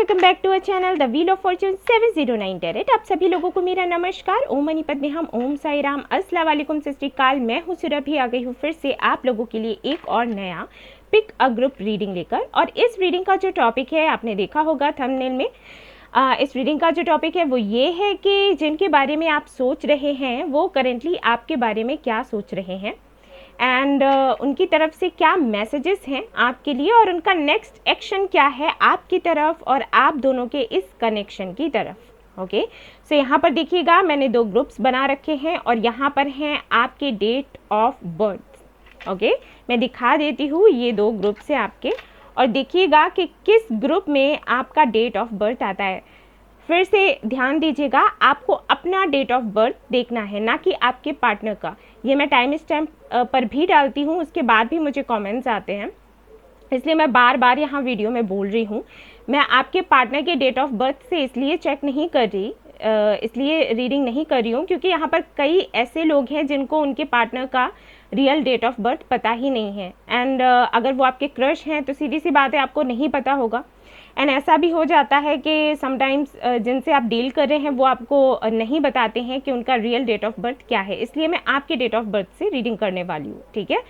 Welcome back to our channel the wheel of fortune 709 tarot. आप सभी लोगों को मेरा नमस्कार। ओम मणिपत में हम ओम साई राम, अस्सलाम वालेकुम, सत श्री अकाल। मैं हूँ सुरभि, आ गई हूँ फिर से आप लोगों के लिए एक और नया पिक अ ग्रुप रीडिंग लेकर। और इस रीडिंग का जो टॉपिक है आपने देखा होगा थंबनेल में। इस रीडिंग का जो टॉपिक है वो ये है कि जिनके बारे में आप सोच रहे हैं वो करेंटली आपके बारे में क्या सोच रहे हैं एंड उनकी तरफ से क्या मैसेजेस हैं आपके लिए और उनका नेक्स्ट एक्शन क्या है आपकी तरफ और आप दोनों के इस कनेक्शन की तरफ। ओके, सो यहाँ पर देखिएगा मैंने दो ग्रुप्स बना रखे हैं और यहाँ पर हैं आपके डेट ऑफ बर्थ। ओके, मैं दिखा देती हूँ ये दो ग्रुप्स हैं आपके और देखिएगा कि किस ग्रुप में आपका डेट ऑफ बर्थ आता है। फिर से ध्यान दीजिएगा, आपको अपना डेट ऑफ बर्थ देखना है, ना कि आपके पार्टनर का। ये मैं टाइम स्टैम्प पर भी डालती हूँ, उसके बाद भी मुझे कमेंट्स आते हैं, इसलिए मैं बार बार यहाँ वीडियो में बोल रही हूँ। मैं आपके पार्टनर के डेट ऑफ बर्थ से इसलिए चेक नहीं कर रही, इसलिए रीडिंग नहीं कर रही हूँ क्योंकि यहाँ पर कई ऐसे लोग हैं जिनको उनके पार्टनर का रियल डेट ऑफ बर्थ पता ही नहीं है एंड अगर वो आपके क्रश हैं तो सीधी सी बात है आपको नहीं पता होगा। एंड ऐसा भी हो जाता है कि समटाइम्स जिनसे आप डील कर रहे हैं वो आपको नहीं बताते हैं कि उनका रियल डेट ऑफ बर्थ क्या है, इसलिए मैं आपके डेट ऑफ बर्थ से रीडिंग करने वाली हूँ। ठीक है,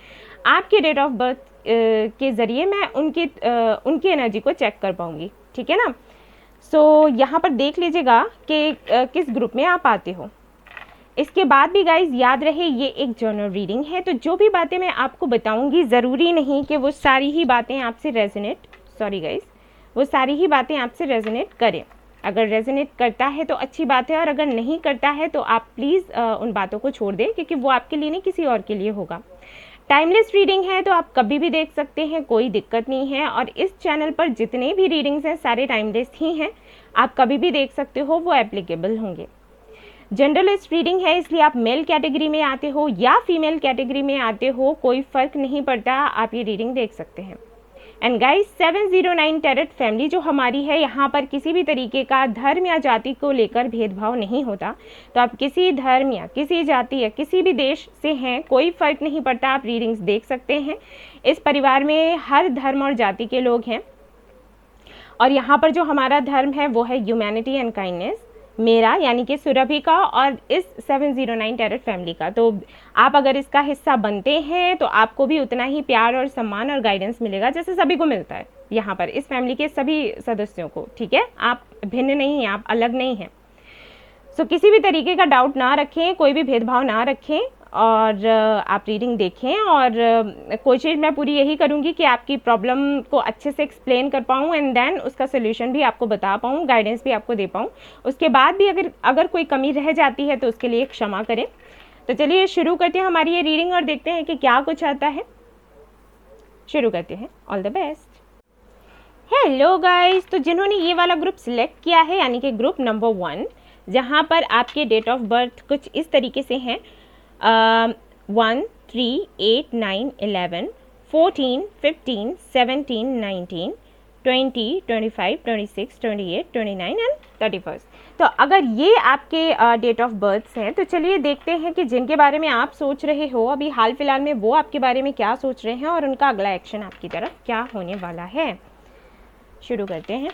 आपके डेट ऑफ बर्थ के ज़रिए मैं उनकी एनर्जी को चेक कर पाऊँगी। ठीक है ना। सो यहाँ पर देख लीजिएगा कि किस ग्रुप में आप आते हो। इसके बाद भी गाइज याद रहे ये एक जर्नल रीडिंग है, तो जो भी बातें मैं आपको बताऊँगी ज़रूरी नहीं कि वो सारी ही बातें आपसे वो सारी ही बातें आपसे रेजोनेट करें। अगर रेजोनेट करता है तो अच्छी बात है और अगर नहीं करता है तो आप प्लीज़ उन बातों को छोड़ दें क्योंकि वो आपके लिए नहीं किसी और के लिए होगा। टाइमलेस रीडिंग है तो आप कभी भी देख सकते हैं, कोई दिक्कत नहीं है। और इस चैनल पर जितने भी रीडिंग्स हैं सारे टाइमलेस ही हैं, आप कभी भी देख सकते हो, वो एप्लीकेबल होंगे। जनरलिस्ट रीडिंग है इसलिए आप मेल कैटेगरी में आते हो या फीमेल कैटेगरी में आते हो, कोई फ़र्क नहीं पड़ता, आप ये रीडिंग देख सकते हैं। एंड गाइस 709 टैरेट फैमिली जो हमारी है, यहाँ पर किसी भी तरीके का धर्म या जाति को लेकर भेदभाव नहीं होता। तो आप किसी धर्म या किसी जाति या किसी भी देश से हैं, कोई फ़र्क नहीं पड़ता, आप रीडिंग्स देख सकते हैं। इस परिवार में हर धर्म और जाति के लोग हैं और यहाँ पर जो हमारा धर्म है वो है ह्यूमैनिटी एंड काइंडनेस, मेरा यानी कि सुरभि का और इस 709 टैरेट फैमिली का। तो आप अगर इसका हिस्सा बनते हैं तो आपको भी उतना ही प्यार और सम्मान और गाइडेंस मिलेगा जैसे सभी को मिलता है यहाँ पर, इस फैमिली के सभी सदस्यों को। ठीक है, आप भिन्न नहीं हैं, आप अलग नहीं हैं। सो किसी भी तरीके का डाउट ना रखें, कोई भी भेदभाव ना रखें और आप रीडिंग देखें। और कोशिश मैं पूरी यही करूँगी कि आपकी प्रॉब्लम को अच्छे से एक्सप्लेन कर पाऊँ एंड देन उसका सोल्यूशन भी आपको बता पाऊँ, गाइडेंस भी आपको दे पाऊँ। उसके बाद भी अगर कोई कमी रह जाती है तो उसके लिए क्षमा करें। तो चलिए शुरू करते हैं हमारी ये रीडिंग और देखते हैं कि क्या कुछ आता है। शुरू करते हैं। All the best. Hello guys, तो जिन्होंने ये वाला ग्रुप सिलेक्ट किया है यानी कि ग्रुप नंबर 1, जहाँ पर आपके डेट ऑफ बर्थ कुछ इस तरीके से हैं 1, 3, 8, 9, 11, 14, 15, 17, 19, 20, 25, 26, 28, 29 एंड 31। तो अगर ये आपके डेट ऑफ बर्थ हैं तो चलिए देखते हैं कि जिनके बारे में आप सोच रहे हो अभी हाल फिलहाल में, वो आपके बारे में क्या सोच रहे हैं और उनका अगला एक्शन आपकी तरफ क्या होने वाला है। शुरू करते हैं।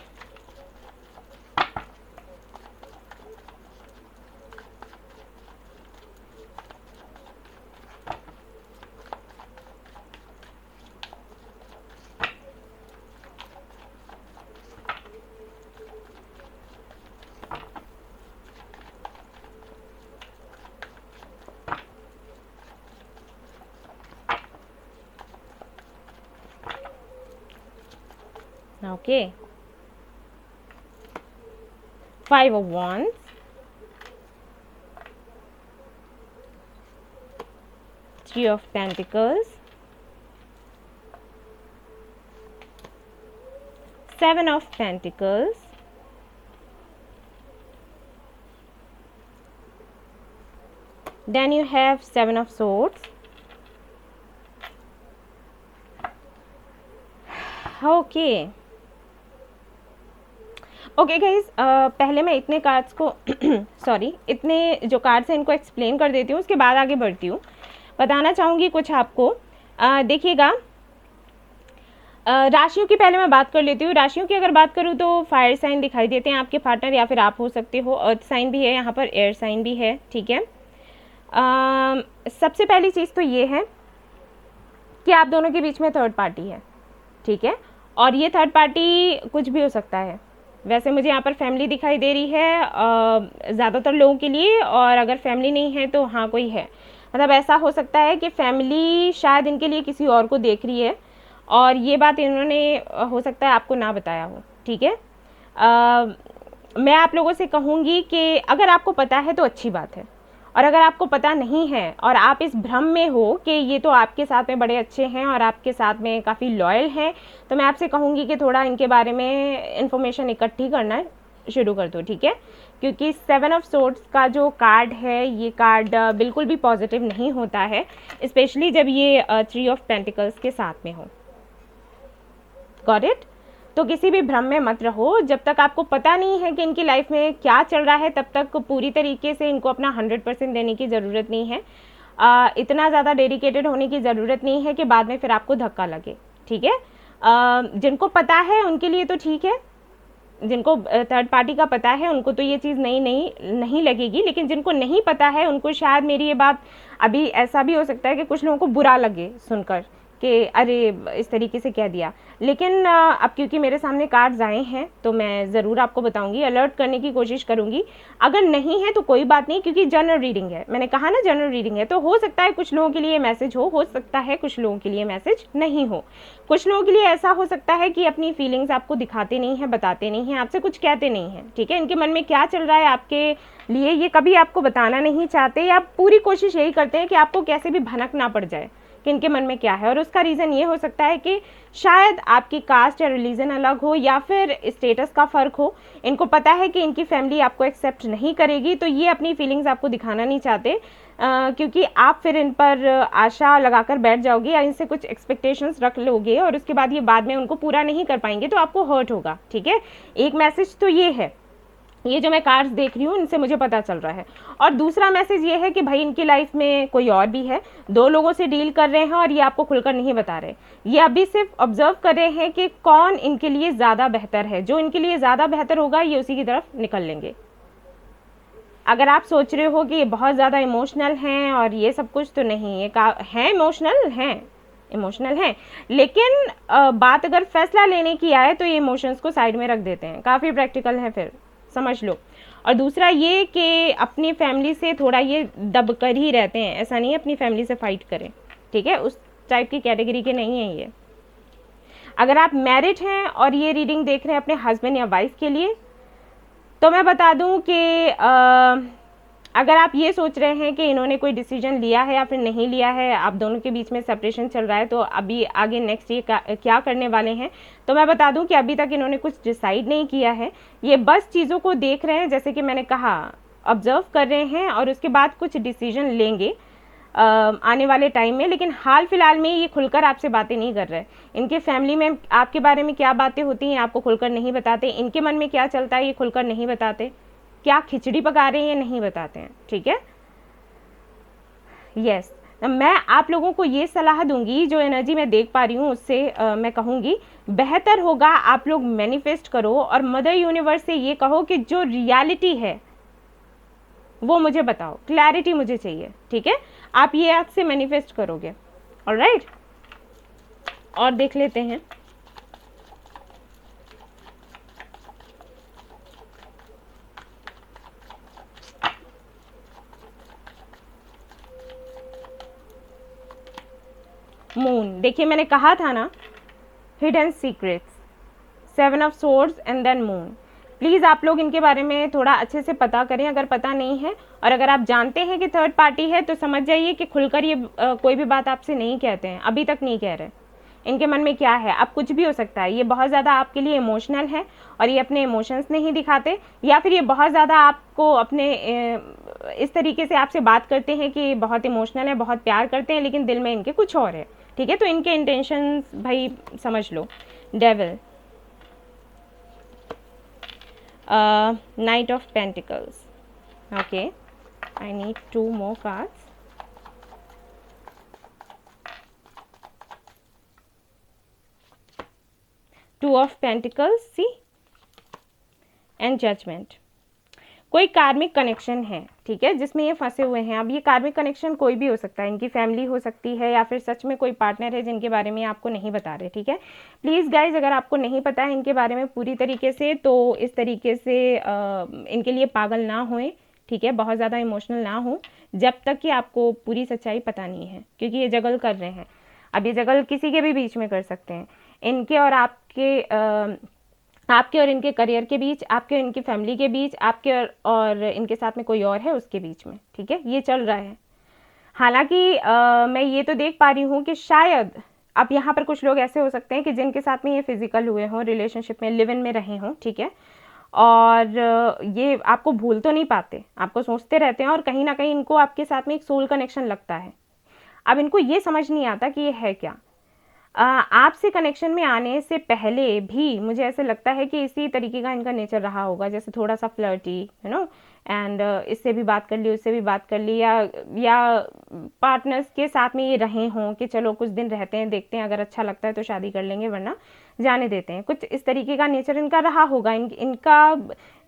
Okay, 5 of Wands, 3 of Pentacles, 7 of Pentacles, then you have 7 of Swords. Okay. Okay guys, पहले मैं इतने कार्ड्स को इतने जो कार्ड्स हैं इनको एक्सप्लेन कर देती हूँ, उसके बाद आगे बढ़ती हूँ। बताना चाहूँगी कुछ आपको। देखिएगा राशियों की पहले मैं बात कर लेती हूँ। राशियों की अगर बात करूँ तो फायर साइन दिखाई देते हैं आपके पार्टनर, या फिर आप हो सकते हो। अर्थ साइन भी है यहाँ पर, एयर साइन भी है, ठीक है। सबसे पहली चीज़ तो ये है कि आप दोनों के बीच में थर्ड पार्टी है, ठीक है। और ये थर्ड पार्टी कुछ भी हो सकता है। वैसे मुझे यहाँ पर फैमिली दिखाई दे रही है ज़्यादातर लोगों के लिए, और अगर फैमिली नहीं है तो हाँ कोई है। मतलब ऐसा हो सकता है कि फैमिली शायद इनके लिए किसी और को देख रही है, और ये बात इन्होंने हो सकता है आपको ना बताया हो, ठीक है। मैं आप लोगों से कहूँगी कि अगर आपको पता है तो अच्छी बात है, और अगर आपको पता नहीं है और आप इस भ्रम में हो कि ये तो आपके साथ में बड़े अच्छे हैं और आपके साथ में काफ़ी लॉयल हैं, तो मैं आपसे कहूँगी कि थोड़ा इनके बारे में इंफॉर्मेशन इकट्ठी करना शुरू कर दो, ठीक है। क्योंकि 7 ऑफ सोर्ड्स का जो कार्ड है, ये कार्ड बिल्कुल भी पॉजिटिव नहीं होता है, स्पेशली जब ये 3 ऑफ पेंटिकल्स के साथ में हो। Got it? तो किसी भी भ्रम में मत रहो। जब तक आपको पता नहीं है कि इनकी लाइफ में क्या चल रहा है, तब तक पूरी तरीके से इनको अपना 100% देने की ज़रूरत नहीं है। इतना ज़्यादा डेडिकेटेड होने की ज़रूरत नहीं है कि बाद में फिर आपको धक्का लगे, ठीक है। जिनको पता है उनके लिए तो ठीक है, जिनको थर्ड पार्टी का पता है उनको तो ये चीज़ नहीं लगेगी, लेकिन जिनको नहीं पता है उनको शायद मेरी ये बात, अभी ऐसा भी हो सकता है कि कुछ लोगों को बुरा लगे सुनकर कि अरे इस तरीके से कह दिया। लेकिन अब क्योंकि मेरे सामने कार्ड्स आए हैं तो मैं ज़रूर आपको बताऊंगी, अलर्ट करने की कोशिश करूंगी। अगर नहीं है तो कोई बात नहीं, क्योंकि जनरल रीडिंग है, मैंने कहा ना जनरल रीडिंग है, तो हो सकता है कुछ लोगों के लिए मैसेज हो सकता है कुछ लोगों के लिए मैसेज नहीं हो। कुछ लोगों के लिए ऐसा हो सकता है कि अपनी फीलिंग्स आपको दिखाते नहीं हैं, बताते नहीं हैं, आपसे कुछ कहते नहीं हैं, ठीक है। इनके मन में क्या चल रहा है आपके लिए ये कभी आपको बताना नहीं चाहते, या पूरी कोशिश यही करते हैं कि आपको कैसे भी भनक ना पड़ जाए कि इनके मन में क्या है। और उसका रीज़न ये हो सकता है कि शायद आपकी कास्ट या रिलीजन अलग हो, या फिर स्टेटस का फ़र्क हो। इनको पता है कि इनकी फैमिली आपको एक्सेप्ट नहीं करेगी, तो ये अपनी फीलिंग्स आपको दिखाना नहीं चाहते, क्योंकि आप फिर इन पर आशा लगाकर बैठ जाओगे या इनसे कुछ एक्सपेक्टेशंस रख लोगे, और उसके बाद ये बाद में उनको पूरा नहीं कर पाएंगे, तो आपको हर्ट होगा, ठीक है। एक मैसेज तो ये है, ये जो मैं कार्ड्स देख रही हूँ इनसे मुझे पता चल रहा है। और दूसरा मैसेज ये है कि भाई इनकी लाइफ में कोई और भी है, 2 लोगों से डील कर रहे हैं, और ये आपको खुलकर नहीं बता रहे। ये अभी सिर्फ ऑब्जर्व कर रहे हैं कि कौन इनके लिए ज़्यादा बेहतर है, जो इनके लिए ज़्यादा बेहतर होगा ये उसी की तरफ निकल लेंगे। अगर आप सोच रहे हो कि ये बहुत ज़्यादा इमोशनल हैं और ये सब कुछ, तो नहीं, ये हैं इमोशनल हैं, लेकिन बात अगर फैसला लेने की आए तो ये इमोशंस को साइड में रख देते हैं, काफ़ी प्रैक्टिकल हैं, फिर समझ लो। और दूसरा ये कि अपनी फैमिली से थोड़ा ये दब कर ही रहते हैं, ऐसा नहीं है अपनी फैमिली से फाइट करें, ठीक है, उस टाइप की कैटेगरी के नहीं हैं ये। अगर आप मैरिड हैं और ये रीडिंग देख रहे हैं अपने हस्बैंड या वाइफ के लिए, तो मैं बता दूं कि अगर आप ये सोच रहे हैं कि इन्होंने कोई डिसीजन लिया है या फिर नहीं लिया है, आप दोनों के बीच में सेपरेशन चल रहा है, तो अभी आगे नेक्स्ट ये क्या करने वाले हैं, तो मैं बता दूं कि अभी तक इन्होंने कुछ डिसाइड नहीं किया है। ये बस चीज़ों को देख रहे हैं, जैसे कि मैंने कहा, ऑब्जर्व कर रहे हैं, और उसके बाद कुछ डिसीजन लेंगे आने वाले टाइम में। लेकिन हाल फिलहाल में ये खुलकर आपसे बातें नहीं कर रहे। इनके फैमिली में आपके बारे में क्या बातें होती हैं आपको खुलकर नहीं बताते, इनके मन में क्या चलता है ये खुलकर नहीं बताते, क्या खिचड़ी पका रहे हैं ये नहीं बताते हैं, ठीक है। यस, मैं आप लोगों को ये सलाह दूंगी, जो एनर्जी मैं देख पा रही हूँ उससे मैं कहूँगी बेहतर होगा आप लोग मैनिफेस्ट करो, और मदर यूनिवर्स से ये कहो कि जो रियलिटी है वो मुझे बताओ, क्लैरिटी मुझे चाहिए, ठीक है। आप ये आपसे मैनिफेस्ट करोगे, ऑलराइट। और देख लेते हैं। मून, देखिए मैंने कहा था ना, hidden secrets, 7 of swords and then moon. Please आप लोग इनके बारे में थोड़ा अच्छे से पता करें अगर पता नहीं है, और अगर आप जानते हैं कि थर्ड पार्टी है तो समझ जाइए कि खुलकर ये कोई भी बात आपसे नहीं कहते हैं, अभी तक नहीं कह रहे। इनके मन में क्या है, अब कुछ भी हो सकता है। ये बहुत ज़्यादा आपके लिए इमोशनल है और ये अपने इमोशंस नहीं दिखाते, या फिर ये बहुत ज़्यादा आपको अपने इस तरीके से आपसे बात करते हैं कि बहुत इमोशनल है, बहुत प्यार करते हैं, लेकिन दिल में इनके कुछ और है, ठीक है। तो इनके इंटेंशंस भाई समझ लो। Devil, Knight of Pentacles. Okay, I need 2 more cards. Two of pentacles, see, and judgement. कोई कार्मिक कनेक्शन है, ठीक है, जिसमें ये फंसे हुए हैं। अब ये कार्मिक कनेक्शन कोई भी हो सकता है, इनकी फैमिली हो सकती है या फिर सच में कोई पार्टनर है जिनके बारे में आपको नहीं बता रहे, ठीक है। प्लीज़ गाइज, अगर आपको नहीं पता है इनके बारे में पूरी तरीके से, तो इस तरीके से इनके लिए पागल ना होएं, ठीक है, बहुत ज़्यादा इमोशनल ना हो जब तक कि आपको पूरी सच्चाई पता नहीं है, क्योंकि ये जगल कर रहे हैं। अब ये जगल किसी के भी बीच में कर सकते हैं, इनके और आपके और इनके करियर के बीच, आपके और इनकी फैमिली के बीच, आपके और इनके साथ में कोई और है उसके बीच में, ठीक है, ये चल रहा है। हालांकि मैं ये तो देख पा रही हूँ कि शायद अब यहाँ पर कुछ लोग ऐसे हो सकते हैं कि जिनके साथ में ये फिजिकल हुए हों, रिलेशनशिप में, लिव इन में रहे हों, ठीक है, और ये आपको भूल तो नहीं पाते, आपको सोचते रहते हैं, और कहीं ना कहीं इनको आपके साथ में एक सोल कनेक्शन लगता है। अब इनको ये समझ नहीं आता कि ये है क्या। आपसे कनेक्शन में आने से पहले भी मुझे ऐसे लगता है कि इसी तरीके का इनका नेचर रहा होगा, जैसे थोड़ा सा फ्लर्टी, यू नो, एंड इससे भी बात कर ली, उससे भी बात कर ली, या पार्टनर्स के साथ में ये रहे हों कि चलो कुछ दिन रहते हैं, देखते हैं, अगर अच्छा लगता है तो शादी कर लेंगे, वरना जाने देते हैं। कुछ इस तरीके का नेचर इनका रहा होगा। इनका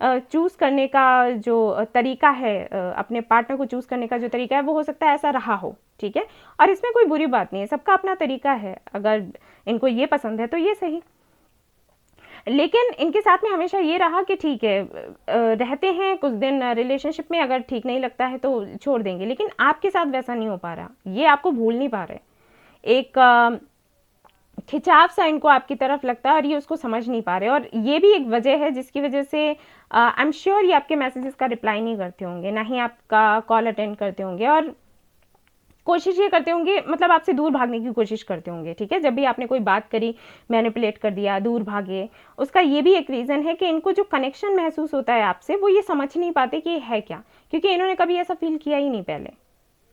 चूज़ करने का जो तरीका है, अपने पार्टनर को चूज़ करने का जो तरीका है, वो हो सकता है ऐसा रहा हो, ठीक है। और इसमें कोई बुरी बात नहीं है, सबका अपना तरीका है, अगर इनको ये पसंद है तो ये सही। लेकिन इनके साथ में हमेशा ये रहा कि ठीक है, रहते हैं कुछ दिन रिलेशनशिप में, अगर ठीक नहीं लगता है तो छोड़ देंगे। लेकिन आपके साथ वैसा नहीं हो पा रहा, ये आपको भूल नहीं पा रहे, एक खिंचाव सा इनको आपकी तरफ लगता है और ये उसको समझ नहीं पा रहे। और ये भी एक वजह है जिसकी वजह से आई एम श्योर ये आपके मैसेजेस का रिप्लाई नहीं करते होंगे, ना ही आपका कॉल अटेंड करते होंगे, और कोशिश ये करते होंगे, मतलब आपसे दूर भागने की कोशिश करते होंगे, ठीक है। जब भी आपने कोई बात करी, मैनिपुलेट कर दिया, दूर भागे। उसका ये भी एक रीज़न है कि इनको जो कनेक्शन महसूस होता है आपसे, वो ये समझ नहीं पाते कि ये है क्या, क्योंकि इन्होंने कभी ऐसा फील किया ही नहीं पहले,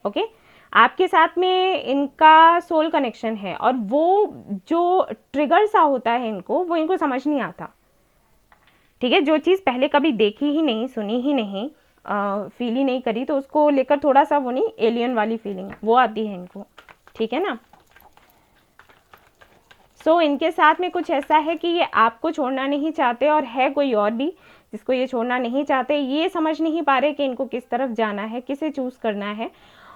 ओके। आपके साथ में इनका सोल कनेक्शन है, और वो जो ट्रिगर सा होता है इनको, वो इनको समझ नहीं आता, ठीक है। जो चीज़ पहले कभी देखी ही नहीं, सुनी ही नहीं, फील ही नहीं करी, तो उसको लेकर थोड़ा सा वो नहीं, एलियन वाली फीलिंग वो आती है इनको, ठीक है ना। सो इनके साथ में कुछ ऐसा है कि ये आपको छोड़ना नहीं चाहते, और है कोई और भी जिसको ये छोड़ना नहीं चाहते। ये समझ नहीं पा रहे कि इनको किस तरफ जाना है, किसे चूज़ करना है,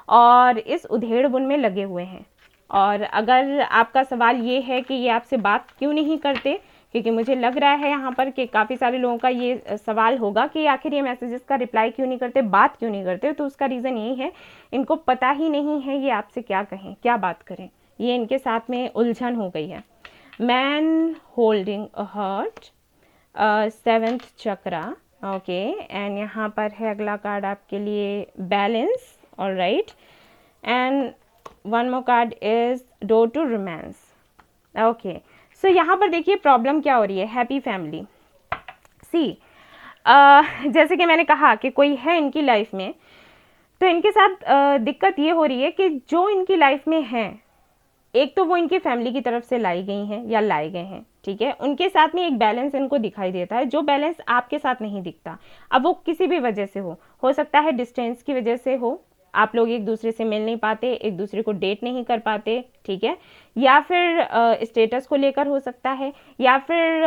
और इस उधेड़-बुन में लगे हुए हैं। और अगर आपका सवाल ये है कि ये आपसे बात क्यों नहीं करते, क्योंकि मुझे लग रहा है यहाँ पर कि काफ़ी सारे लोगों का ये सवाल होगा कि आखिर ये मैसेजेस का रिप्लाई क्यों नहीं करते, बात क्यों नहीं करते, तो उसका रीज़न यही है, इनको पता ही नहीं है ये आपसे क्या कहें, क्या बात करें। ये इनके साथ में उलझन हो गई है। Man holding a heart, 7th chakra, okay. And यहाँ पर है अगला कार्ड आपके लिए, balance, alright. And one more card is door to romance, okay. So यहाँ पर देखिए प्रॉब्लम क्या हो रही है, हैप्पी फैमिली। सी, जैसे कि मैंने कहा कि कोई है इनकी लाइफ में, तो इनके साथ दिक्कत ये हो रही है कि जो इनकी लाइफ में है, एक तो वो इनकी फैमिली की तरफ से लाई गई हैं या लाए गए हैं, ठीक है। उनके साथ में एक बैलेंस इनको दिखाई देता है, जो बैलेंस आपके साथ नहीं दिखता। अब वो किसी भी वजह से हो सकता है डिस्टेंस की वजह से हो, आप लोग एक दूसरे से मिल नहीं पाते, एक दूसरे को डेट नहीं कर पाते, ठीक है, या फिर स्टेटस को लेकर हो सकता है, या फिर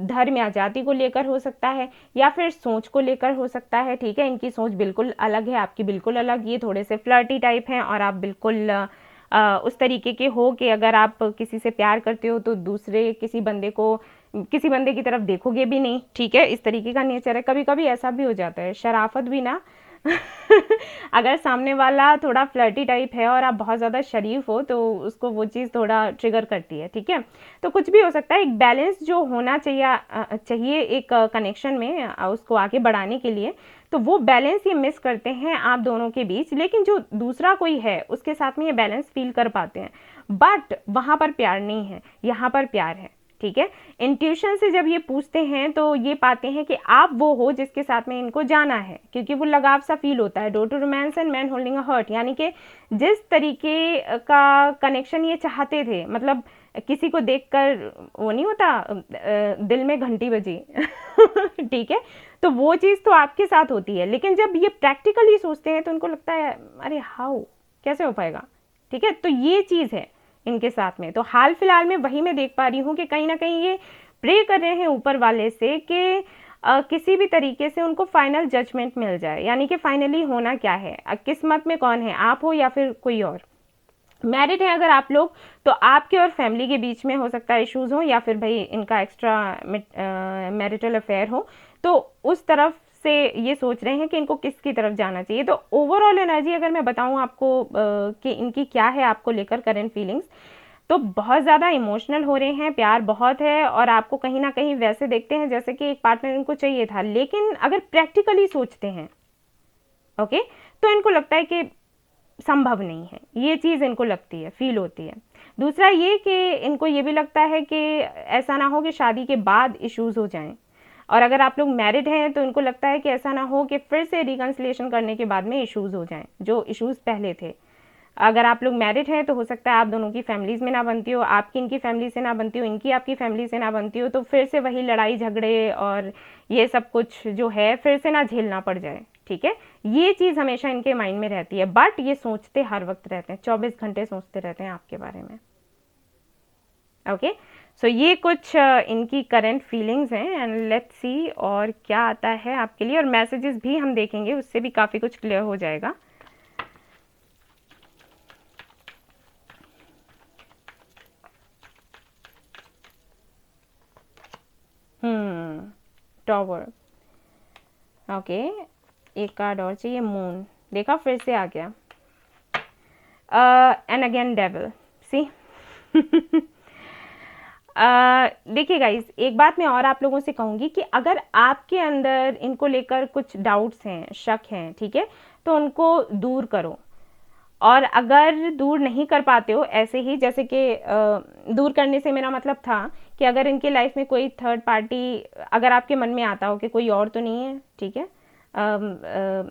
धर्म या जाति को लेकर हो सकता है, या फिर सोच को लेकर हो सकता है, ठीक है। इनकी सोच बिल्कुल अलग है, आपकी बिल्कुल अलग। ये थोड़े से फ्लर्टी टाइप हैं, और आप बिल्कुल उस तरीके के हो कि अगर आप किसी से प्यार करते हो तो दूसरे किसी बंदे की तरफ देखोगे भी नहीं, ठीक है। इस तरीके का नेचर है। कभी कभी ऐसा भी हो जाता है, शराफत भी ना अगर सामने वाला थोड़ा फ्लर्टी टाइप है और आप बहुत ज़्यादा शरीफ हो, तो उसको वो चीज़ थोड़ा ट्रिगर करती है, ठीक है। तो कुछ भी हो सकता है, एक बैलेंस जो होना चाहिए एक कनेक्शन में, उसको आगे बढ़ाने के लिए, तो वो बैलेंस ये मिस करते हैं आप दोनों के बीच। लेकिन जो दूसरा कोई है उसके साथ में ये बैलेंस फील कर पाते हैं, बट वहाँ पर प्यार नहीं है, यहाँ पर प्यार है, ठीक है। इंट्यूशन से जब ये पूछते हैं तो ये पाते हैं कि आप वो हो जिसके साथ में इनको जाना है, क्योंकि वो लगाव सा फील होता है। Door to romance and man holding a heart, यानी कि जिस तरीके का कनेक्शन ये चाहते थे, मतलब किसी को देखकर वो नहीं होता, दिल में घंटी बजी ठीक है, तो वो चीज़ तो आपके साथ होती है। लेकिन जब ये प्रैक्टिकली सोचते हैं तो उनको लगता है अरे हाउ, कैसे हो पाएगा, ठीक है। तो ये चीज़ है इनके साथ में। तो हाल फिलहाल में वही मैं देख पा रही हूँ कि कहीं ना कहीं ये प्रे कर रहे हैं ऊपर वाले से कि किसी भी तरीके से उनको फाइनल जजमेंट मिल जाए, यानी कि फाइनली होना क्या है, किस्मत में कौन है, आप हो या फिर कोई और। मैरिड है अगर आप लोग, तो आपके और फैमिली के बीच में हो सकता है इश्यूज हो, या फिर भाई इनका एक्स्ट्रा मैरिटल अफेयर हो, तो उस तरफ से ये सोच रहे हैं कि इनको किसकी तरफ जाना चाहिए। तो ओवरऑल एनर्जी अगर मैं बताऊं आपको कि इनकी क्या है आपको लेकर करंट फीलिंग्स, तो बहुत ज़्यादा इमोशनल हो रहे हैं, प्यार बहुत है, और आपको कहीं ना कहीं वैसे देखते हैं जैसे कि एक पार्टनर इनको चाहिए था। लेकिन अगर प्रैक्टिकली सोचते हैं ओके, तो इनको लगता है कि संभव नहीं है, ये चीज़ इनको लगती है, फील होती है। दूसरा ये कि इनको ये भी लगता है कि ऐसा ना हो कि शादी के बाद इश्यूज हो जाएं, और अगर आप लोग मैरिड हैं तो इनको लगता है कि ऐसा ना हो कि फिर से रिकन्सिलिएशन करने के बाद में इश्यूज हो जाएं जो इश्यूज पहले थे। अगर आप लोग मैरिड हैं तो हो सकता है आप दोनों की फैमिलीज में ना बनती हो, आपकी इनकी फैमिली से ना बनती हो, इनकी आपकी फैमिली से ना बनती हो, तो फिर से वही लड़ाई झगड़े और ये सब कुछ जो है फिर से ना झेलना पड़ जाए। ठीक है, ये चीज़ हमेशा इनके माइंड में रहती है, बट ये सोचते हर वक्त रहते हैं, 24 घंटे सोचते रहते हैं आपके बारे में। ओके, सो ये कुछ इनकी करंट फीलिंग्स हैं, एंड लेट्स सी और क्या आता है आपके लिए, और मैसेजेस भी हम देखेंगे, उससे भी काफ़ी कुछ क्लियर हो जाएगा। टॉवर, ओके, एक कार्ड और चाहिए, मून, देखा फिर से आ गया, एंड अगेन डेविल, सी। देखिए गाइस, एक बात मैं और आप लोगों से कहूँगी कि अगर आपके अंदर इनको लेकर कुछ डाउट्स हैं, शक हैं, ठीक है, तो उनको दूर करो। और अगर दूर नहीं कर पाते हो ऐसे ही, जैसे कि दूर करने से मेरा मतलब था कि अगर इनके लाइफ में कोई थर्ड पार्टी अगर आपके मन में आता हो कि कोई और तो नहीं है, ठीक है,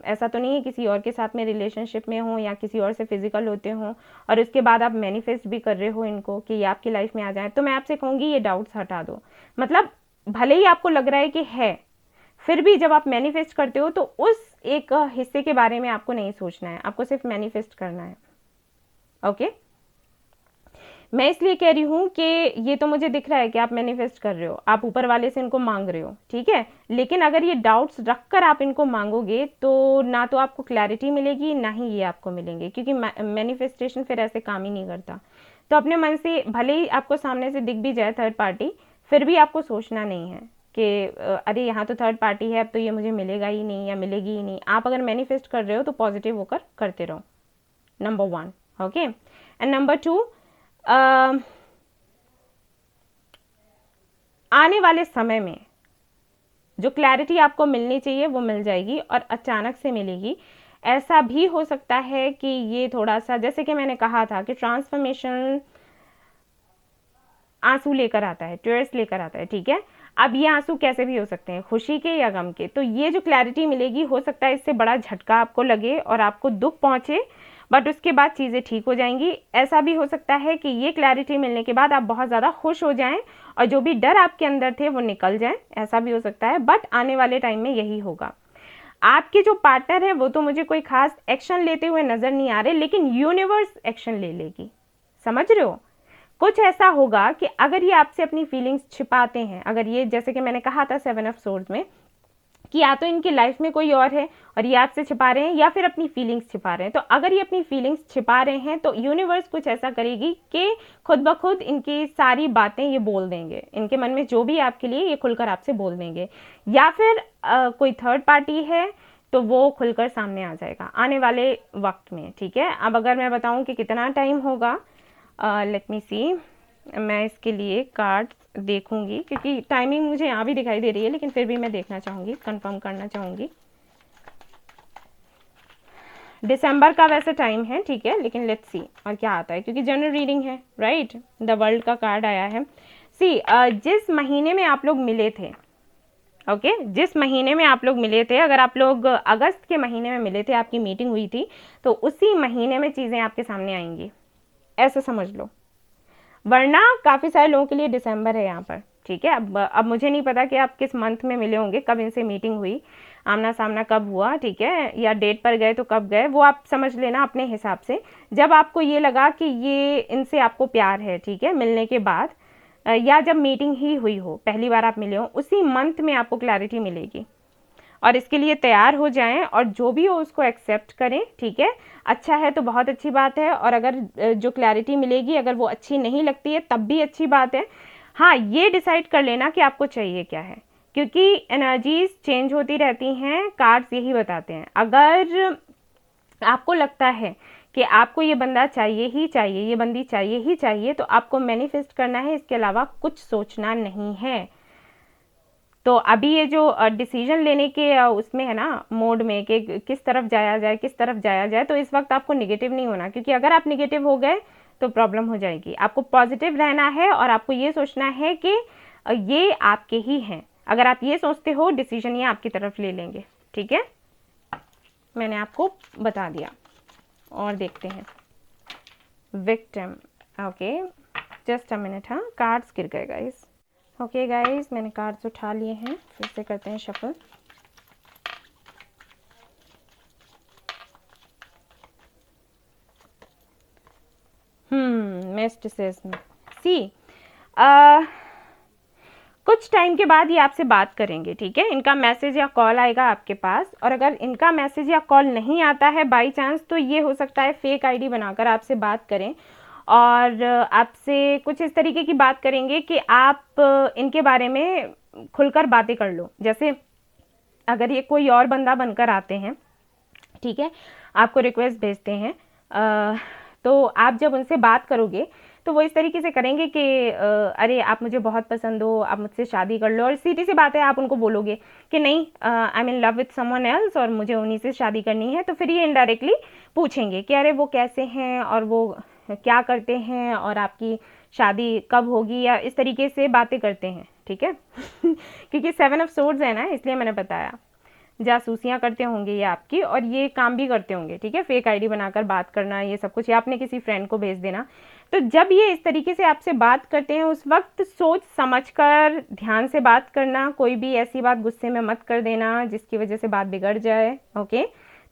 ऐसा तो नहीं है किसी और के साथ में रिलेशनशिप में हो या किसी और से फिजिकल होते हो, और उसके बाद आप मैनिफेस्ट भी कर रहे हो इनको कि ये आपकी लाइफ में आ जाए, तो मैं आपसे कहूँगी ये डाउट्स हटा दो। मतलब भले ही आपको लग रहा है कि है, फिर भी जब आप मैनिफेस्ट करते हो तो उस एक हिस्से के बारे में आपको नहीं सोचना है, आपको सिर्फ मैनिफेस्ट करना है। ओके, मैं इसलिए कह रही हूँ कि ये तो मुझे दिख रहा है कि आप मैनिफेस्ट कर रहे हो, आप ऊपर वाले से इनको मांग रहे हो, ठीक है, लेकिन अगर ये डाउट्स रखकर आप इनको मांगोगे तो ना तो आपको क्लैरिटी मिलेगी, ना ही ये आपको मिलेंगे, क्योंकि मैनिफेस्टेशन फिर ऐसे काम ही नहीं करता। तो अपने मन से भले ही आपको सामने से दिख भी जाए थर्ड पार्टी, फिर भी आपको सोचना नहीं है कि अरे यहाँ तो थर्ड पार्टी है, अब तो ये मुझे मिलेगा ही नहीं या मिलेगी ही नहीं। आप अगर मैनिफेस्ट कर रहे हो तो पॉजिटिव होकर करते रहो, नंबर 1। ओके, एंड नंबर 2, आने वाले समय में जो क्लैरिटी आपको मिलनी चाहिए वो मिल जाएगी, और अचानक से मिलेगी। ऐसा भी हो सकता है कि ये थोड़ा सा, जैसे कि मैंने कहा था कि ट्रांसफॉर्मेशन आंसू लेकर आता है, टीयर्स लेकर आता है, ठीक है। अब ये आंसू कैसे भी हो सकते हैं, खुशी के या गम के। तो ये जो क्लैरिटी मिलेगी, हो सकता है इससे बड़ा झटका आपको लगे और आपको दुख पहुंचे, बट उसके बाद चीज़ें ठीक हो जाएंगी। ऐसा भी हो सकता है कि ये क्लैरिटी मिलने के बाद आप बहुत ज़्यादा खुश हो जाएं और जो भी डर आपके अंदर थे वो निकल जाएं, ऐसा भी हो सकता है। बट आने वाले टाइम में यही होगा। आपके जो पार्टनर है वो तो मुझे कोई खास एक्शन लेते हुए नज़र नहीं आ रहे, लेकिन यूनिवर्स एक्शन ले लेगी, समझ रहे हो। कुछ ऐसा होगा कि अगर ये आपसे अपनी फीलिंग्स छिपाते हैं, अगर ये, जैसे कि मैंने कहा था 7 ऑफ सोर्ड्स में, कि या तो इनकी लाइफ में कोई और है और ये आपसे छिपा रहे हैं, या फिर अपनी फीलिंग्स छिपा रहे हैं। तो अगर ये अपनी फीलिंग्स छिपा रहे हैं तो यूनिवर्स कुछ ऐसा करेगी कि खुद ब खुद इनकी सारी बातें ये बोल देंगे, इनके मन में जो भी आपके लिए, ये खुलकर आपसे बोल देंगे। या फिर कोई थर्ड पार्टी है तो वो खुलकर सामने आ जाएगा आने वाले वक्त में, ठीक है। अब अगर मैं बताऊं कि कितना टाइम होगा, लेट मी सी, मैं इसके लिए कार्ड्स देखूंगी क्योंकि टाइमिंग मुझे यहाँ भी दिखाई दे रही है, लेकिन फिर भी मैं देखना चाहूँगी, कंफर्म करना चाहूँगी। दिसंबर का वैसे टाइम है, ठीक है, लेकिन लेट्स सी और क्या आता है, क्योंकि जनरल रीडिंग है, राइट। द वर्ल्ड का कार्ड आया है। सी, जिस महीने में आप लोग मिले थे, ओके, जिस महीने में आप लोग मिले थे, अगर आप लोग अगस्त के महीने में मिले थे, आपकी मीटिंग हुई थी, तो उसी महीने में चीज़ें आपके सामने आएंगी, ऐसा समझ लो। वरना काफ़ी सारे लोगों के लिए दिसंबर है यहाँ पर, ठीक है। अब मुझे नहीं पता कि आप किस मंथ में मिले होंगे, कब इनसे मीटिंग हुई, आमना सामना कब हुआ, ठीक है, या डेट पर गए तो कब गए, वो आप समझ लेना अपने हिसाब से। जब आपको ये लगा कि ये इनसे आपको प्यार है, ठीक है, मिलने के बाद, या जब मीटिंग ही हुई हो, पहली बार आप मिले हो, उसी मंथ में आपको क्लैरिटी मिलेगी। और इसके लिए तैयार हो जाएं और जो भी हो उसको एक्सेप्ट करें, ठीक है। अच्छा है तो बहुत अच्छी बात है, और अगर जो क्लैरिटी मिलेगी अगर वो अच्छी नहीं लगती है तब भी अच्छी बात है। हाँ, ये डिसाइड कर लेना कि आपको चाहिए क्या है, क्योंकि एनर्जीज चेंज होती रहती हैं, कार्ड्स यही बताते हैं। अगर आपको लगता है कि आपको ये बंदा चाहिए ही चाहिए, ये बंदी चाहिए ही चाहिए, तो आपको मैनिफेस्ट करना है, इसके अलावा कुछ सोचना नहीं है। तो अभी ये जो डिसीजन लेने के उसमें है ना, मोड में, कि किस तरफ जाया जाए, किस तरफ जाया जाए, तो इस वक्त आपको निगेटिव नहीं होना, क्योंकि अगर आप निगेटिव हो गए तो प्रॉब्लम हो जाएगी। आपको पॉजिटिव रहना है और आपको ये सोचना है कि ये आपके ही हैं। अगर आप ये सोचते हो, डिसीजन ये आपकी तरफ ले लेंगे, ठीक है। मैंने आपको बता दिया, और देखते हैं victim. Okay, just a minute. हाँ, कार्ड्स गिर गए गाइस। ओके गाइस, मैंने कार्ड्स उठा लिए हैं, फिर से करते हैं शफल। मिस्टिसिज्म। सी, कुछ टाइम के बाद ये आपसे बात करेंगे, ठीक है। इनका मैसेज या कॉल आएगा आपके पास, और अगर इनका मैसेज या कॉल नहीं आता है बाई चांस, तो ये हो सकता है फेक आईडी बनाकर आपसे बात करें, और आपसे कुछ इस तरीके की बात करेंगे कि आप इनके बारे में खुलकर बातें कर लो। जैसे अगर ये कोई और बंदा बनकर आते हैं, ठीक है, आपको रिक्वेस्ट भेजते हैं, तो आप जब उनसे बात करोगे तो वो इस तरीके से करेंगे कि अरे आप मुझे बहुत पसंद हो, आप मुझसे शादी कर लो, और सीधी सी बात है, आप उनको बोलोगे कि नहीं, I am in love with someone else और मुझे उन्हीं से शादी करनी है। तो फिर ये इनडायरेक्टली पूछेंगे कि अरे वो कैसे हैं और वो क्या करते हैं और आपकी शादी कब होगी, या इस तरीके से बातें करते हैं, ठीक है। क्योंकि 7 ऑफ सोर्ड्स है ना, इसलिए मैंने बताया। जासूसियां करते होंगे ये आपकी, और ये काम भी करते होंगे, ठीक है, फेक आईडी बनाकर बात करना, ये सब कुछ, या आपने किसी फ्रेंड को भेज देना। तो जब ये इस तरीके से आपसे बात करते हैं, उस वक्त सोच समझकर ध्यान से बात करना, कोई भी ऐसी बात गुस्से में मत कर देना जिसकी वजह से बात बिगड़ जाए। ओके,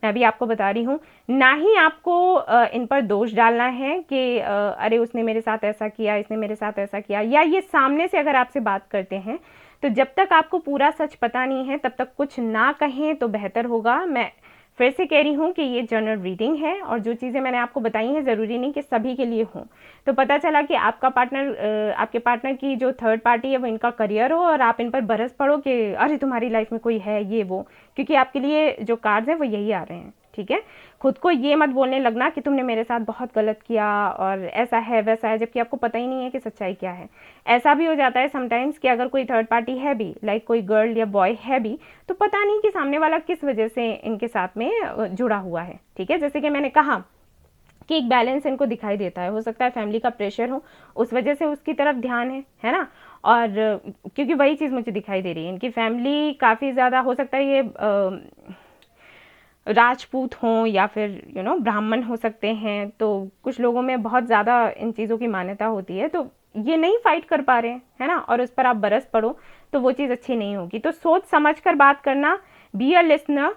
मैं अभी आपको बता रही हूँ, ना ही आपको इन पर दोष डालना है कि अरे उसने मेरे साथ ऐसा किया, इसने मेरे साथ ऐसा किया, या ये सामने से अगर आपसे बात करते हैं तो जब तक आपको पूरा सच पता नहीं है तब तक कुछ ना कहें तो बेहतर होगा। मैं फिर से कह रही हूँ कि ये जनरल रीडिंग है, और जो चीज़ें मैंने आपको बताई हैं ज़रूरी नहीं कि सभी के लिए हों। तो पता चला कि आपका पार्टनर, आपके पार्टनर की जो थर्ड पार्टी है वो इनका करियर हो, और आप इन पर बरस पड़ो कि अरे तुम्हारी लाइफ में कोई है ये वो, क्योंकि आपके लिए जो कार्ड्स हैं वो यही आ रहे हैं, ठीक है। खुद को ये मत बोलने लगना कि तुमने मेरे साथ बहुत गलत किया और ऐसा है वैसा है, जबकि आपको पता ही नहीं है कि सच्चाई क्या है। ऐसा भी हो जाता है समटाइम्स कि अगर कोई थर्ड पार्टी है भी, लाइक कोई गर्ल या बॉय है भी, तो पता नहीं कि सामने वाला किस वजह से इनके साथ में जुड़ा हुआ है, ठीक है। जैसे कि मैंने कहा कि एक बैलेंस इनको दिखाई देता है, हो सकता है फैमिली का प्रेशर हो, उस वजह से उसकी तरफ ध्यान है ना। और क्योंकि वही चीज़ मुझे दिखाई दे रही है, इनकी फैमिली काफ़ी ज़्यादा, हो सकता है ये राजपूत हों या फिर ब्राह्मण हो सकते हैं। तो कुछ लोगों में बहुत ज़्यादा इन चीज़ों की मान्यता होती है, तो ये नहीं फाइट कर पा रहे हैं, है ना, और उस पर आप बरस पड़ो तो वो चीज़ अच्छी नहीं होगी। तो सोच समझ कर बात करना, बी अ लिसनर,